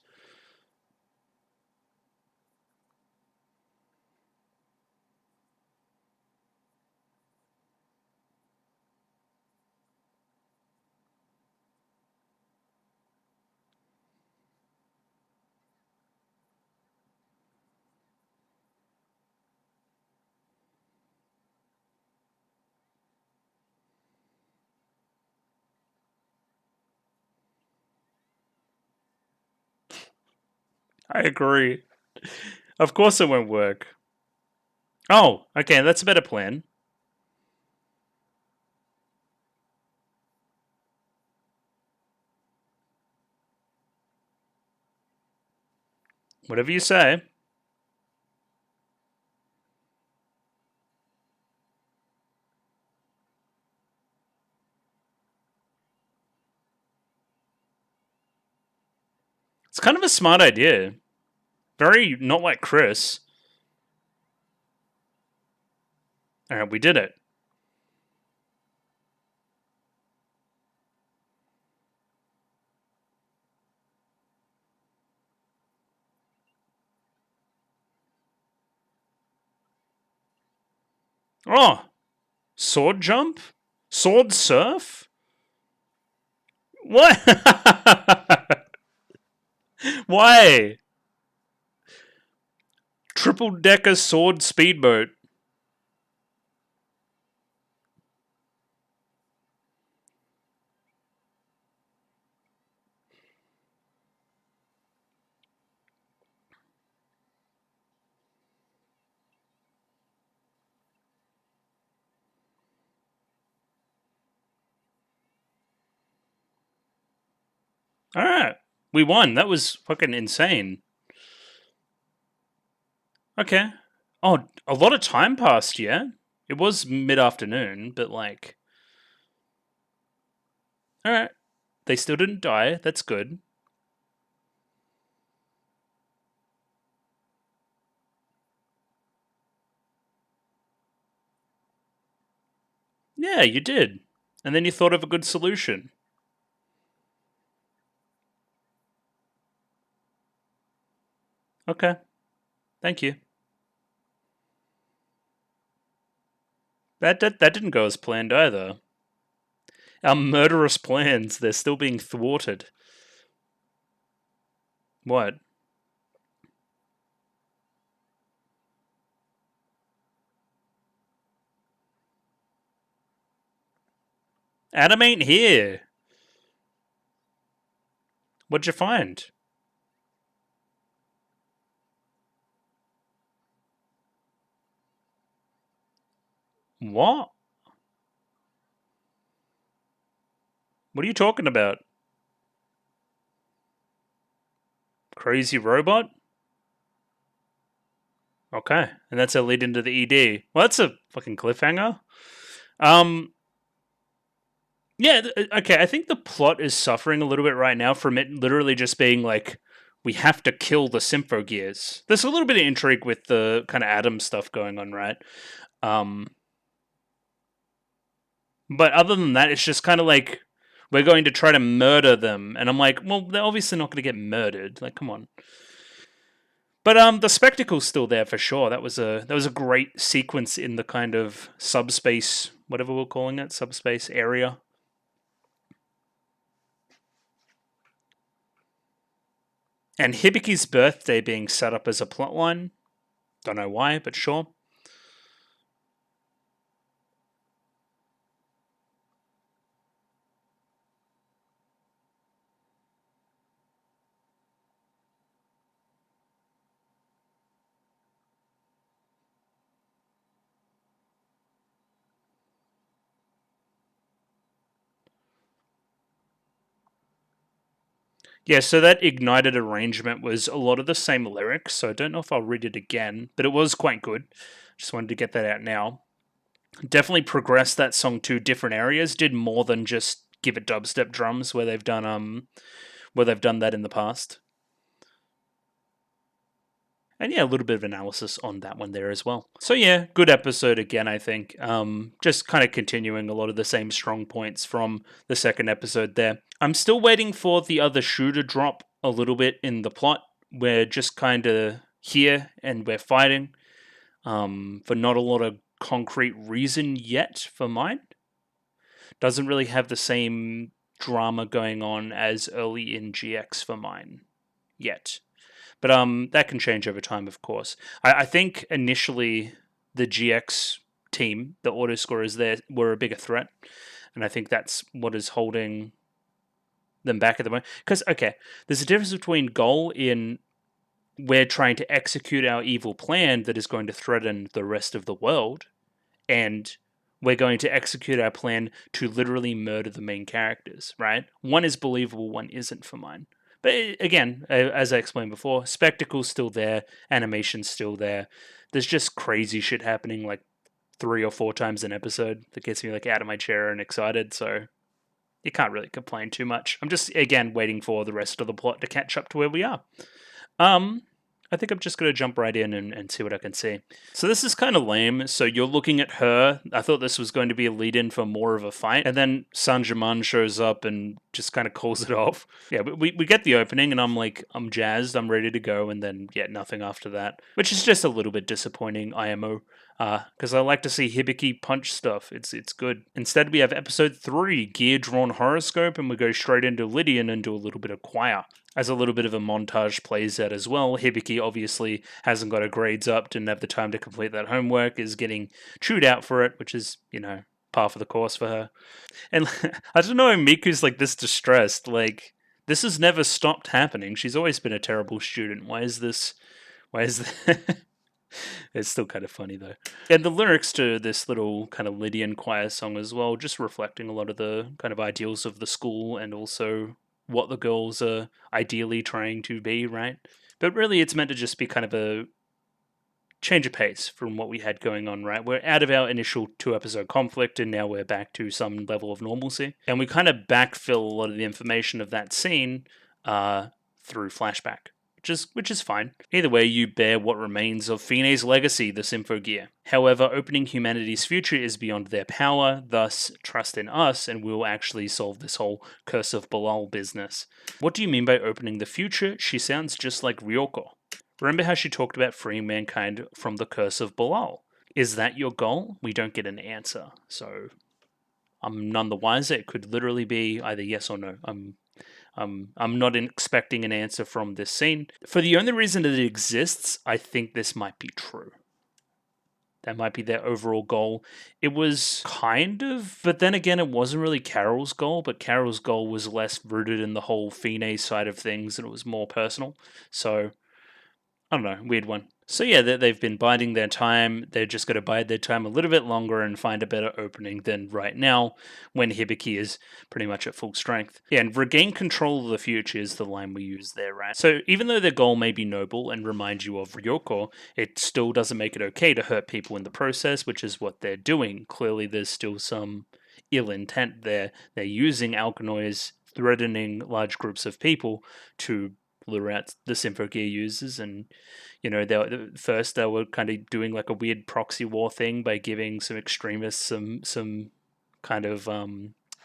A: I agree. Of course it won't work. Oh, okay, that's a better plan. Whatever you say. It's kind of a smart idea. Very not like Chris. Alright, we did it. Oh, sword jump? Sword surf? What? Why? Triple decker sword speedboat. Alright. We won. That was fucking insane. Okay. Oh, a lot of time passed, yeah? It was mid afternoon, but like. Alright. They still didn't die. That's good. Yeah, you did. And then you thought of a good solution. Okay. Thank you. That didn't go as planned either. Our murderous plans, they're still being thwarted. What? Adam ain't here. What'd you find? What? What are you talking about? Crazy robot? Okay, and that's a lead into the ED. Well, that's a fucking cliffhanger. Um, yeah, okay, I think the plot is suffering a little bit right now from it literally just being like, we have to kill the Symphogears. There's a little bit of intrigue with the kind of Adam stuff going on, right? Um, but other than that, it's just kind of like, we're going to try to murder them. And I'm like, well, they're obviously not going to get murdered. Like, come on. But the spectacle's still there for sure. That was a great sequence in the kind of subspace, whatever we're calling it, subspace area. And Hibiki's birthday being set up as a plotline. Don't know why, but sure. Yeah, so that ignited arrangement was a lot of the same lyrics, so I don't know if I'll read it again, but it was quite good. Just wanted to get that out now. Definitely progressed that song to different areas, did more than just give it dubstep drums where they've done that in the past. And yeah, a little bit of analysis on that one there as well. So yeah, good episode again, I think. Just kind of continuing a lot of the same strong points from the second episode there. I'm still waiting for the other shoe to drop a little bit in the plot. We're just kind of here and we're fighting for not a lot of concrete reason yet for mine. Doesn't really have the same drama going on as early in GX for mine yet. But that can change over time, of course. I think initially the GX team, the auto scorers there, were a bigger threat. And I think that's what is holding them back at the moment. Because, okay, there's a difference between goal in we're trying to execute our evil plan that is going to threaten the rest of the world, and we're going to execute our plan to literally murder the main characters, right? One is believable, one isn't for mine. But again, as I explained before, spectacle's still there, animation's still there. There's just crazy shit happening like 3 or 4 times an episode that gets me like out of my chair and excited, so you can't really complain too much. I'm just, again, waiting for the rest of the plot to catch up to where we are. I think I'm just going to jump right in and see what I can see. So this is kind of lame. So you're looking at her. I thought this was going to be a lead-in for more of a fight. And then Sanjaman shows up and just kind of calls it off. Yeah, we get the opening and I'm like, I'm jazzed. I'm ready to go. And then, yeah, nothing after that. Which is just a little bit disappointing, IMO. Because I like to see Hibiki punch stuff. It's good. Instead, we have episode 3, Gear Drawn Horoscope, and we go straight into Lydian and do a little bit of choir. As a little bit of a montage plays out as well, Hibiki obviously hasn't got her grades up, didn't have the time to complete that homework, is getting chewed out for it, which is, par for the course for her. And I don't know, Miku's like this distressed. Like, this has never stopped happening. She's always been a terrible student. Why is this? It's still kind of funny though. And the lyrics to this little kind of Lydian choir song as well, just reflecting a lot of the kind of ideals of the school and also what the girls are ideally trying to be, right? But really it's meant to just be kind of a change of pace from what we had going on, right? We're out of our initial 2-episode conflict and now we're back to some level of normalcy. And we kind of backfill a lot of the information of that scene through flashback. Which is fine. Either way, you bear what remains of Fine's legacy, the Symphogear. However, opening humanity's future is beyond their power, thus trust in us and we'll actually solve this whole Curse of Balal business. What do you mean by opening the future? She sounds just like Ryoko. Remember how she talked about freeing mankind from the Curse of Balal? Is that your goal? We don't get an answer, so I'm none the wiser. It could literally be either yes or no. I'm not expecting an answer from this scene. For the only reason that it exists, I think this might be true. That might be their overall goal. It was kind of, but then again, it wasn't really Carol's goal, but Carol's goal was less rooted in the whole Fine side of things and it was more personal. So, I don't know, weird one. So yeah, they've been biding their time. They're just going to bide their time a little bit longer and find a better opening than right now when Hibiki is pretty much at full strength. Yeah, and regain control of the future is the line we use there, right? So even though their goal may be noble and remind you of Ryoko, it still doesn't make it okay to hurt people in the process, which is what they're doing. Clearly there's still some ill intent there. They're using alkanoids, threatening large groups of people to lure out the Symphogear users, and first they were kind of doing like a weird proxy war thing by giving some extremists some kind of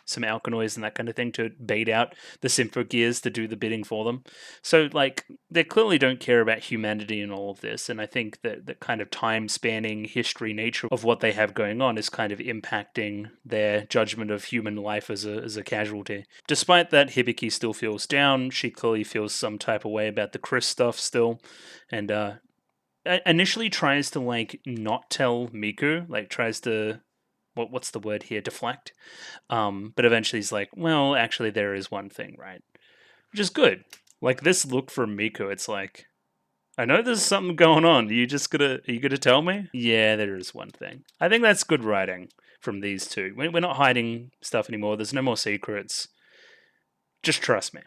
A: some alkanoids and that kind of thing to bait out the Symphogears to do the bidding for them. So like they clearly don't care about humanity in all of this, and I think that the kind of time-spanning history nature of what they have going on is kind of impacting their judgment of human life as a casualty. Despite that, Hibiki still feels down. She clearly feels some type of way about the Chris stuff still, and initially tries to like not tell Miku, like tries to what's the word here, deflect, but eventually he's like, well, actually there is one thing, right? Which is good. Like this look from Miku, it's like, I know there's something going on. Are you gonna tell me? Yeah, there is one thing. I think that's good writing from these two. We're not hiding stuff anymore. There's no more secrets. Just trust me.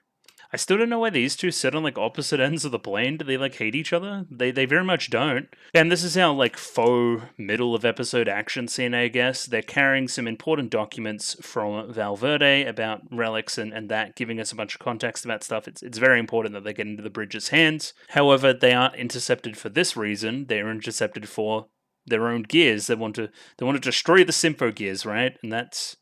A: I still don't know why these two sit on like opposite ends of the plane. Do they like hate each other? They very much don't. And this is our like faux middle of episode action scene, I guess. They're carrying some important documents from Valverde about relics and that, giving us a bunch of context about stuff. It's very important that they get into the bridge's hands. However, they aren't intercepted for this reason. They're intercepted for their own gears. They want to destroy the Symphogears, right? And that's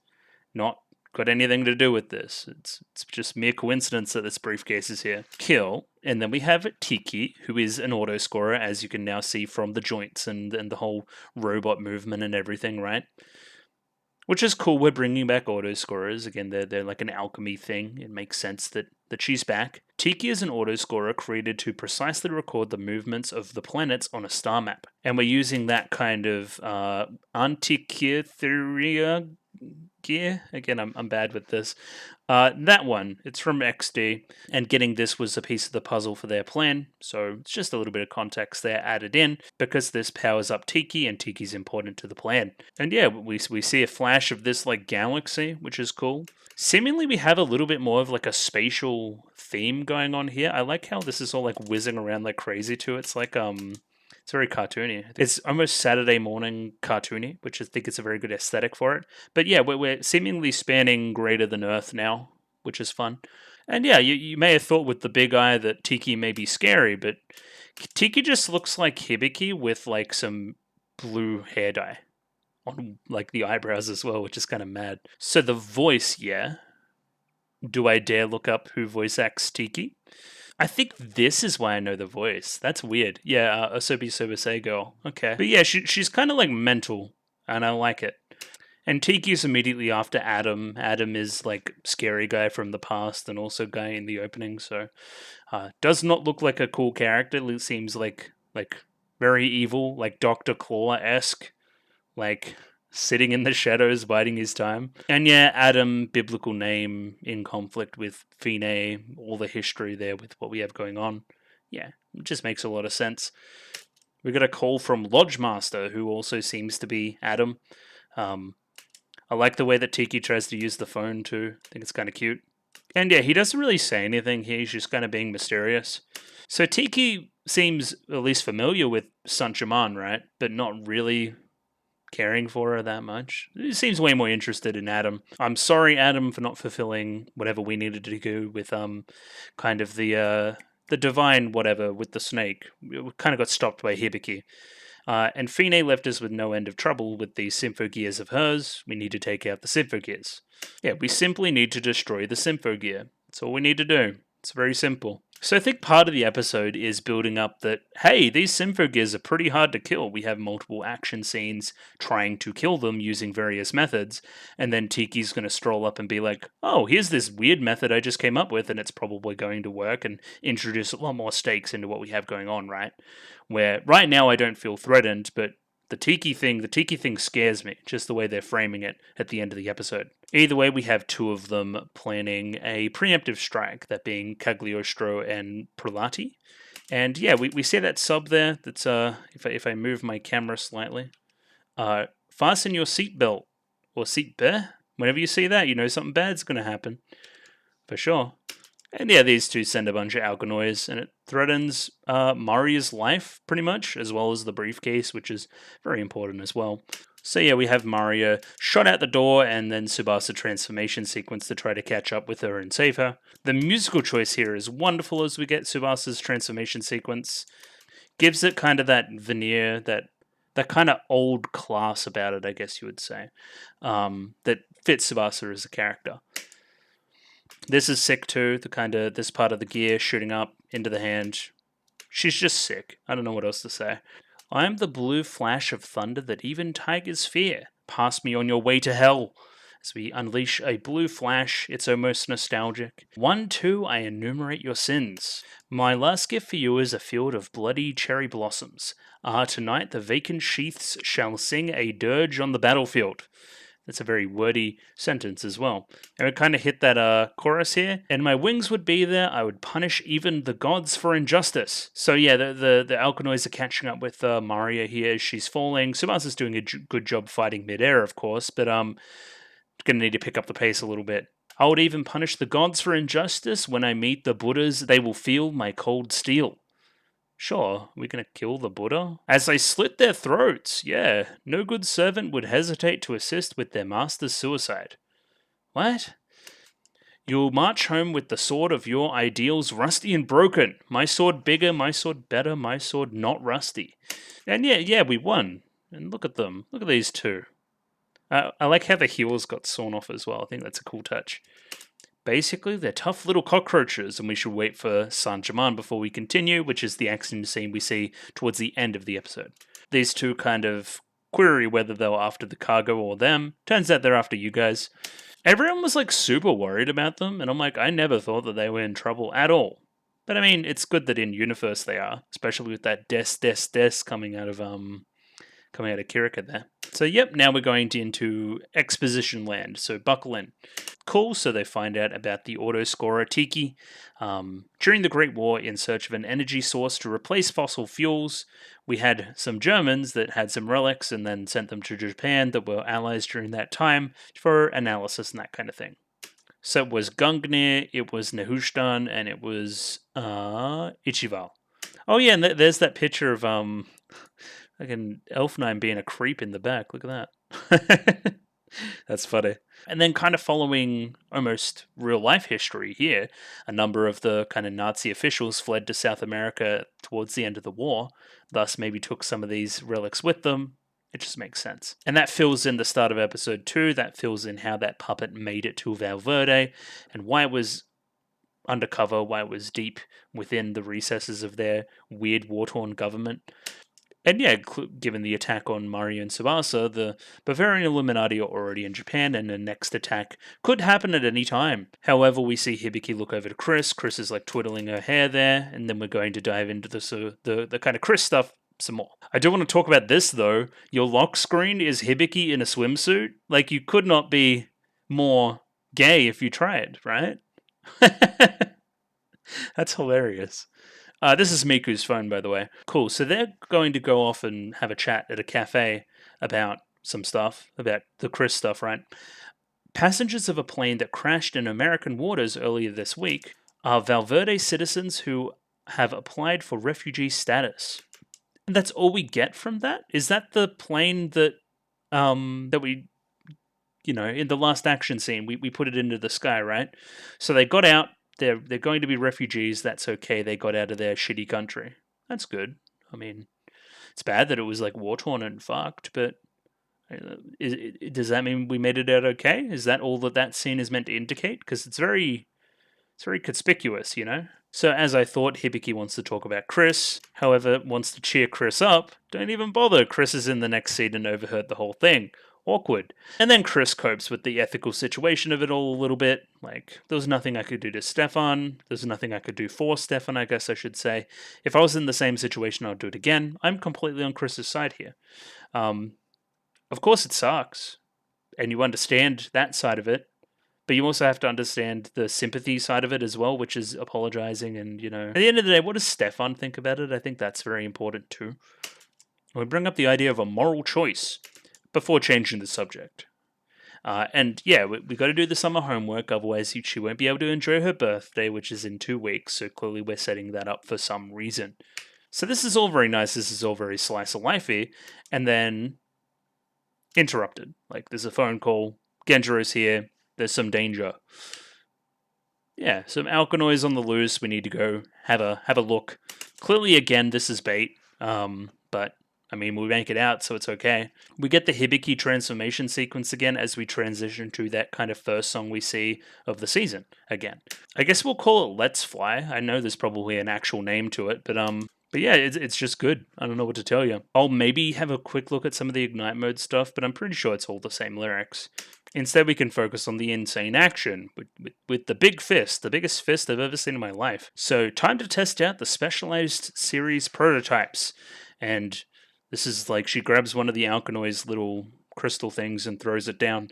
A: not got anything to do with this. It's just mere coincidence that this briefcase is here. Kill. And then we have Tiki, who is an auto scorer, as you can now see from the joints and the whole robot movement and everything, right? Which is cool. We're bringing back auto scorers. Again, they're like an alchemy thing. It makes sense that she's back. Tiki is an auto scorer created to precisely record the movements of the planets on a star map. And we're using that kind of Antikythera Gear. Again, I'm bad with this. That one, it's from XD, and getting this was a piece of the puzzle for their plan, so it's just a little bit of context there added in, because this powers up Tiki, and Tiki's important to the plan. And yeah, we see a flash of this, like, galaxy, which is cool. Seemingly we have a little bit more of, like, a spatial theme going on here. I like how this is all, like, whizzing around like crazy too. It's like, it's very cartoony. It's almost Saturday morning cartoony, which I think is a very good aesthetic for it. But yeah, we're seemingly spanning greater than Earth now, which is fun. And yeah, you may have thought with the big eye that Tiki may be scary, but Tiki just looks like Hibiki with like some blue hair dye on like the eyebrows as well, which is kind of mad. So the voice, yeah. Do I dare look up who voice acts Tiki? I think this is why I know the voice. That's weird. Yeah, Asobi Sobase girl. Okay. But yeah, she's kind of like mental, and I like it. And Tiki's immediately after Adam. Adam is like scary guy from the past and also guy in the opening, so does not look like a cool character. It seems like very evil, like Dr. Claw-esque, like sitting in the shadows, biding his time. And yeah, Adam, biblical name, in conflict with Fine, all the history there with what we have going on. Yeah, it just makes a lot of sense. We got a call from Lodge Master, who also seems to be Adam. I like the way that Tiki tries to use the phone too. I think it's kind of cute. And yeah, he doesn't really say anything here. He's just kind of being mysterious. So Tiki seems at least familiar with Sanchaman, right? But not really caring for her that much. He seems way more interested in Adam. I'm sorry, Adam, for not fulfilling whatever we needed to do with kind of the divine whatever with the snake. We kind of got stopped by Hibiki. And Fine left us with no end of trouble with these Symphogears of hers. We need to take out the Symphogears. Yeah, we simply need to destroy the Symphogear. That's all we need to do. It's very simple. So I think part of the episode is building up that, hey, these Symphogears are pretty hard to kill. We have multiple action scenes trying to kill them using various methods, and then Tiki's going to stroll up and be like, oh, here's this weird method I just came up with, and it's probably going to work, and introduce a lot more stakes into what we have going on, right? Where right now I don't feel threatened, but the Tiki thing scares me, just the way they're framing it at the end of the episode. Either way, we have two of them planning a preemptive strike, that being Cagliostro and Prelati. And yeah, we see that sub there. That's if I move my camera slightly, fasten your seatbelt or seatbelt. Whenever you see that, you know something bad's going to happen for sure. And yeah, these two send a bunch of alkanoids, and it threatens Maria's life, pretty much, as well as the briefcase, which is very important as well. So yeah, we have Maria shot out the door, and then Tsubasa transformation sequence to try to catch up with her and save her. The musical choice here is wonderful as we get Tsubasa's transformation sequence. Gives it kind of that veneer, that kind of old class about it, I guess you would say, that fits Tsubasa as a character. This is sick too, this part of the gear shooting up into the hand. She's just sick. I don't know what else to say. I am the blue flash of thunder that even tigers fear. Pass me on your way to hell. As we unleash a blue flash, it's almost nostalgic. 1, 2, I enumerate your sins. My last gift for you is a field of bloody cherry blossoms. Tonight the vacant sheaths shall sing a dirge on the battlefield. That's a very wordy sentence as well. And we kind of hit that chorus here. And my wings would be there. I would punish even the gods for injustice. So yeah, the alkanoids are catching up with Maria here as she's falling. Tsubasa's doing a good job fighting midair, of course, but going to need to pick up the pace a little bit. I would even punish the gods for injustice. When I meet the Buddhas, they will feel my cold steel. Sure, we're going to kill the Buddha? As they slit their throats, yeah. No good servant would hesitate to assist with their master's suicide. What? You'll march home with the sword of your ideals rusty and broken. My sword bigger, my sword better, my sword not rusty. And yeah, we won. And look at them. Look at these two. I like how the heels got sawn off as well. I think that's a cool touch. Basically, they're tough little cockroaches, and we should wait for Sanchaman before we continue, which is the action scene we see towards the end of the episode. These two kind of query whether they were after the cargo or them. Turns out they're after you guys. Everyone was like super worried about them, and I'm like, I never thought that they were in trouble at all. But I mean, it's good that in universe they are, especially with that des coming out of coming out of Kirika there. So yep, now we're going into exposition land, so buckle in. Cool, so they find out about the auto-scorer Tiki. During the Great War, in search of an energy source to replace fossil fuels, we had some Germans that had some relics and then sent them to Japan that were allies during that time for analysis and that kind of thing. So it was Gungnir, it was Nehushtan, and it was Ichival. Oh yeah, and there's that picture of like an Elfnine being a creep in the back. Look at that. That's funny. And then kind of following almost real life history here, a number of the kind of Nazi officials fled to South America towards the end of the war, thus maybe took some of these relics with them. It just makes sense. And that fills in the start of episode 2, that fills in how that puppet made it to Valverde, and why it was undercover, why it was deep within the recesses of their weird war-torn government. And yeah, given the attack on Mario and Tsubasa, the Bavarian Illuminati are already in Japan, and the next attack could happen at any time. However, we see Hibiki look over to Chris. Chris is like twiddling her hair there, and then we're going to dive into the kind of Chris stuff some more. I do want to talk about this, though. Your lock screen is Hibiki in a swimsuit. Like, you could not be more gay if you tried, right? That's hilarious. This is Miku's phone, by the way. Cool. So they're going to go off and have a chat at a cafe about some stuff, about the Chris stuff, right? Passengers of a plane that crashed in American waters earlier this week are Valverde citizens who have applied for refugee status. And that's all we get from that? Is that the plane that we, in the last action scene, we put it into the sky, right? So they got out. They're going to be refugees. That's okay. They got out of their shitty country. That's good. I mean, it's bad that it was like war-torn and fucked, but does that mean we made it out okay? Is that all that scene is meant to indicate? Because it's very conspicuous, So as I thought, Hibiki wants to talk about Chris. However, wants to cheer Chris up. Don't even bother. Chris is in the next scene and overheard the whole thing. Awkward. And then Chris copes with the ethical situation of it all a little bit. Like, there was nothing I could do to Stefan. There's nothing I could do for Stefan, I guess I should say. If I was in the same situation, I'd do it again. I'm completely on Chris's side here. Of course it sucks. And you understand that side of it. But you also have to understand the sympathy side of it as well, which is apologizing. And, at the end of the day, what does Stefan think about it? I think that's very important too. We bring up the idea of a moral choice before changing the subject. And yeah, we got to do the summer homework, otherwise she won't be able to enjoy her birthday, which is in 2 weeks, so clearly we're setting that up for some reason. So this is all very nice, this is all very slice of lifey, and then interrupted. Like, there's a phone call, Genjiro's here, there's some danger. Yeah, some Alkanoids on the loose, we need to go have a look. Clearly, again, this is bait, but I mean, we make it out, so it's okay. We get the Hibiki transformation sequence again as we transition to that kind of first song we see of the season again. I guess we'll call it Let's Fly. I know there's probably an actual name to it, but yeah, it's just good. I don't know what to tell you. I'll maybe have a quick look at some of the Ignite mode stuff, but I'm pretty sure it's all the same lyrics. Instead, we can focus on the insane action with the big fist, the biggest fist I've ever seen in my life. So, time to test out the specialized series prototypes. And this is like, she grabs one of the Alkanoid's little crystal things and throws it down.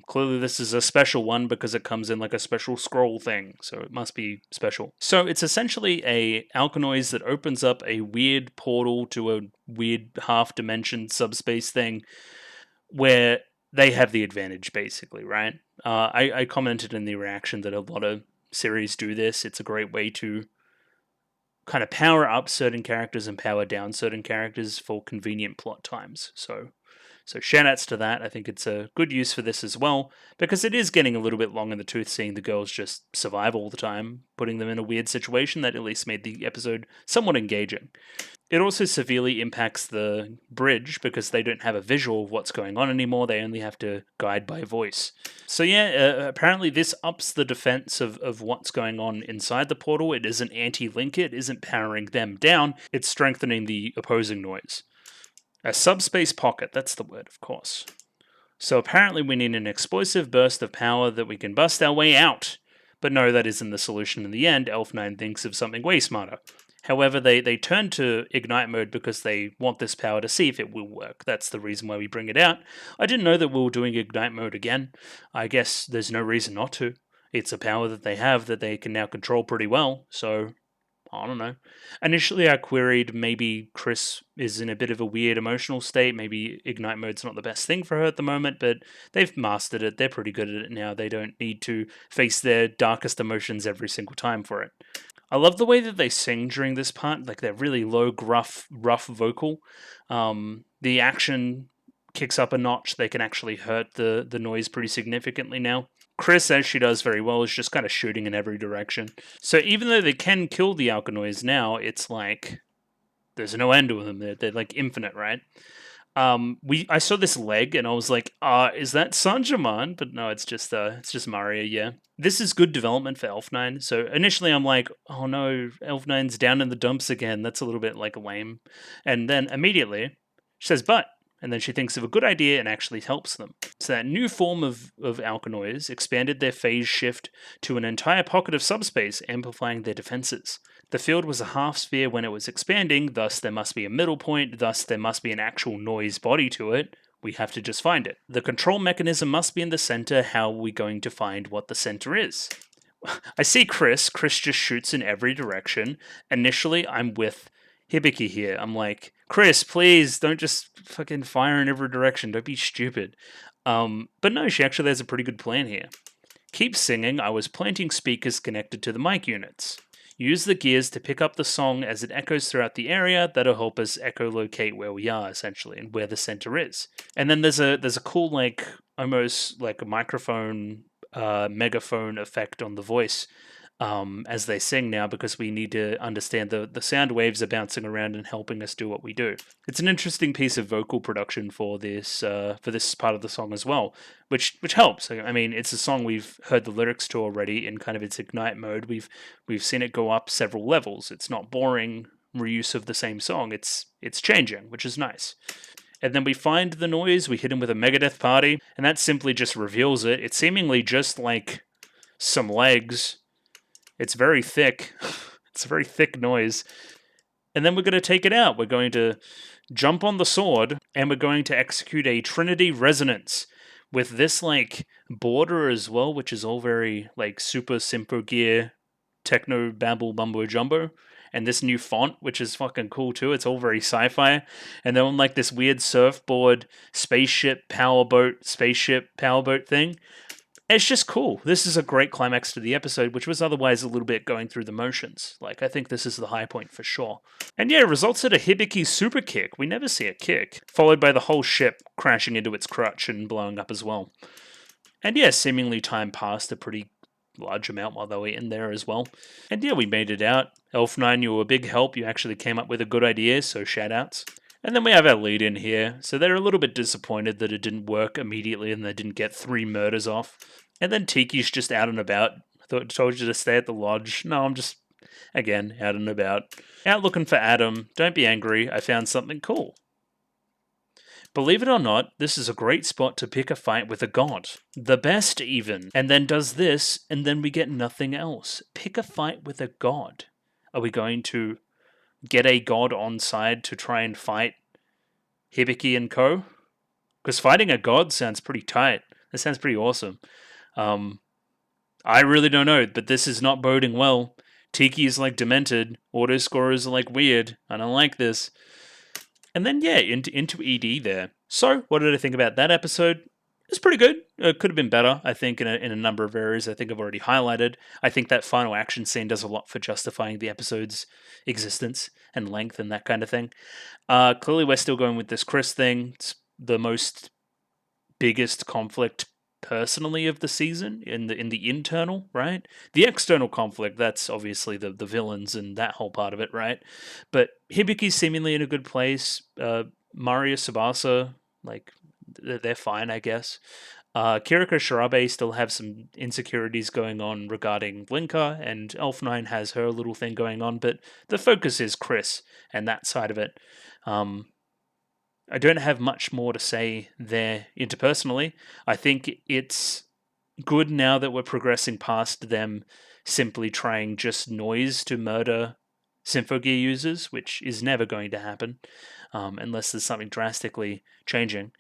A: Clearly this is a special one because it comes in like a special scroll thing, so it must be special. So it's essentially a Alkanoid that opens up a weird portal to a weird half-dimension subspace thing where they have the advantage, basically, right? I commented in the reaction that a lot of series do this. It's a great way to kind of power up certain characters and power down certain characters for convenient plot times. So shoutouts to that. I think it's a good use for this as well, because it is getting a little bit long in the tooth seeing the girls just survive all the time, putting them in a weird situation that at least made the episode somewhat engaging. It also severely impacts the bridge because they don't have a visual of what's going on anymore. They only have to guide by voice. So yeah, apparently this ups the defense of what's going on inside the portal. It isn't anti-link it isn't powering them down. It's strengthening the opposing noise. A subspace pocket, that's the word, of course. So apparently we need an explosive burst of power that we can bust our way out. But no, that isn't the solution in the end. Elf9 thinks of something way smarter. However, they turn to Ignite mode because they want this power to see if it will work. That's the reason why we bring it out. I didn't know that we were doing Ignite mode again. I guess there's no reason not to. It's a power that they have that they can now control pretty well, so I don't know. Initially, I queried maybe Chris is in a bit of a weird emotional state. Maybe Ignite mode's not the best thing for her at the moment, but they've mastered it. They're pretty good at it now. They don't need to face their darkest emotions every single time for it. I love the way that they sing during this part. Like, they're really low, gruff, rough vocal. The action kicks up a notch. They can actually hurt the noise pretty significantly now. Chris, as she does very well, is just kind of shooting in every direction. So even though they can kill the Alkanoids now, it's like there's no end to them. They're like infinite, right? I saw this leg and I was like, is that Sanjaman? But no, it's just Maria, yeah. This is good development for Elf9. So initially I'm like, oh no, Elf9's down in the dumps again. That's a little bit like lame. And then immediately she says, but, and then she thinks of a good idea and actually helps them. So that new form of Alkanoids expanded their phase shift to an entire pocket of subspace, amplifying their defenses. The field was a half sphere when it was expanding, thus there must be a middle point, thus there must be an actual noise body to it. We have to just find it. The control mechanism must be in the center. How are we going to find what the center is? I see Chris. Chris just shoots in every direction. Initially, I'm with Hibiki here. I'm like, Chris, please don't just fucking fire in every direction. Don't be stupid. But no, she actually has a pretty good plan here. Keep singing. I was planting speakers connected to the mic units. Use the gears to pick up the song as it echoes throughout the area. That'll help us echolocate where we are, essentially, and where the center is. And then there's a cool, like, almost like a microphone, megaphone effect on the voice as they sing now, because we need to understand the sound waves are bouncing around and helping us do what we do. It's an interesting piece of vocal production for this part of the song as well, which helps. I mean, it's a song we've heard the lyrics to already in kind of its Ignite mode. We've seen it go up several levels. It's not boring reuse of the same song. It's changing, which is nice. And then we find the noise, we hit him with a Megadeth party, and that simply just reveals it. It's seemingly just like some legs. It's very thick. It's a very thick noise. And then we're going to take it out. We're going to jump on the sword, and we're going to execute a Trinity Resonance with this, like, border as well, which is all very, like, super Symphogear, techno, babble, mumbo jumbo. And this new font, which is fucking cool too. It's all very sci-fi. And then on, like, this weird surfboard, spaceship, powerboat thing. It's just cool. This is a great climax to the episode, which was otherwise a little bit going through the motions. Like, I think this is the high point for sure. And yeah, it results in a Hibiki super kick. We never see a kick. Followed by the whole ship crashing into its crutch and blowing up as well. And yeah, seemingly time passed a pretty large amount while they were in there as well. And yeah, we made it out. Elf9, you were a big help. You actually came up with a good idea, so shout outs. And then we have our lead in here. So they're a little bit disappointed that it didn't work immediately and they didn't get 3 murders off. And then Tiki's just out and about. I told you to stay at the lodge. No, I'm just, again, out and about. Out looking for Adam. Don't be angry. I found something cool. Believe it or not, this is a great spot to pick a fight with a god. The best, even. And then does this, and then we get nothing else. Pick a fight with a god. Are we going to get a god on side to try and fight Hibiki and co? Because fighting a god sounds pretty tight. That sounds pretty awesome. I really don't know, but this is not boding well. Tiki is like demented. Auto scorers are like weird. I don't like this. And then, yeah, into ED there. So, what did I think about that episode? It's pretty good. It could have been better, I think, in a number of areas I think I've already highlighted. I think that final action scene does a lot for justifying the episode's existence and length and that kind of thing. Clearly, we're still going with this Chris thing. It's the biggest conflict personally of the season in the internal, right? The external conflict, that's obviously the villains and that whole part of it, right? But Hibiki's seemingly in a good place. Maria Tsubasa, like, they're fine, I guess. Kiriko Shirabe still have some insecurities going on regarding Blinker, and Elf9 has her little thing going on, but the focus is Chris and that side of it. I don't have much more to say there interpersonally. I think it's good now that we're progressing past them simply trying just noise to murder Symphogear users, which is never going to happen unless there's something drastically changing.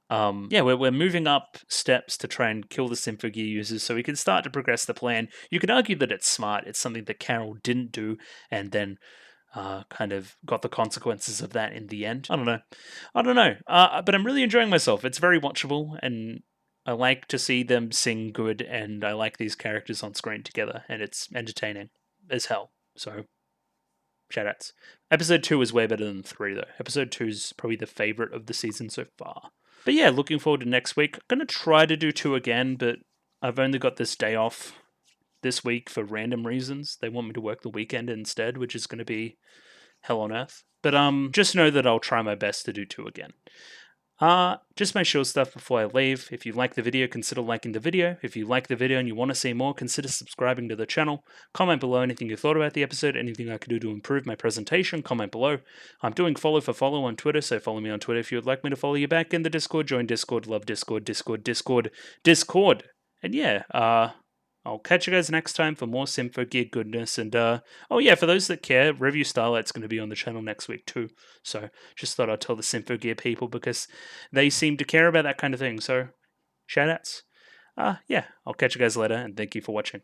A: Yeah, we're moving up steps to try and kill the Symphogear users so we can start to progress the plan. You could argue that it's smart. It's something that Carol didn't do and then kind of got the consequences of that in the end. I don't know. But I'm really enjoying myself. It's very watchable, and I like to see them sing good, and I like these characters on screen together, and it's entertaining as hell. So, shoutouts. Episode 2 is way better than 3, though. Episode 2 is probably the favorite of the season so far. But yeah, looking forward to next week. I'm going to try to do 2 again, but I've only got this day off this week for random reasons. They want me to work the weekend instead, which is going to be hell on earth. But just know that I'll try my best to do 2 again. Just make sure stuff before I leave. If you like the video, consider liking the video. If you like the video and you want to see more, consider subscribing to the channel. Comment below anything you thought about the episode, anything I could do to improve my presentation. Comment below. I'm doing follow for follow on Twitter, so follow me on Twitter if you would like me to follow you back. In the Discord, join Discord, love Discord. And yeah, I'll catch you guys next time for more Symphogear goodness. And oh yeah, for those that care, Review Starlight's going to be on the channel next week too. So just thought I'd tell the Symphogear people because they seem to care about that kind of thing. So shoutouts. Yeah, I'll catch you guys later, and thank you for watching.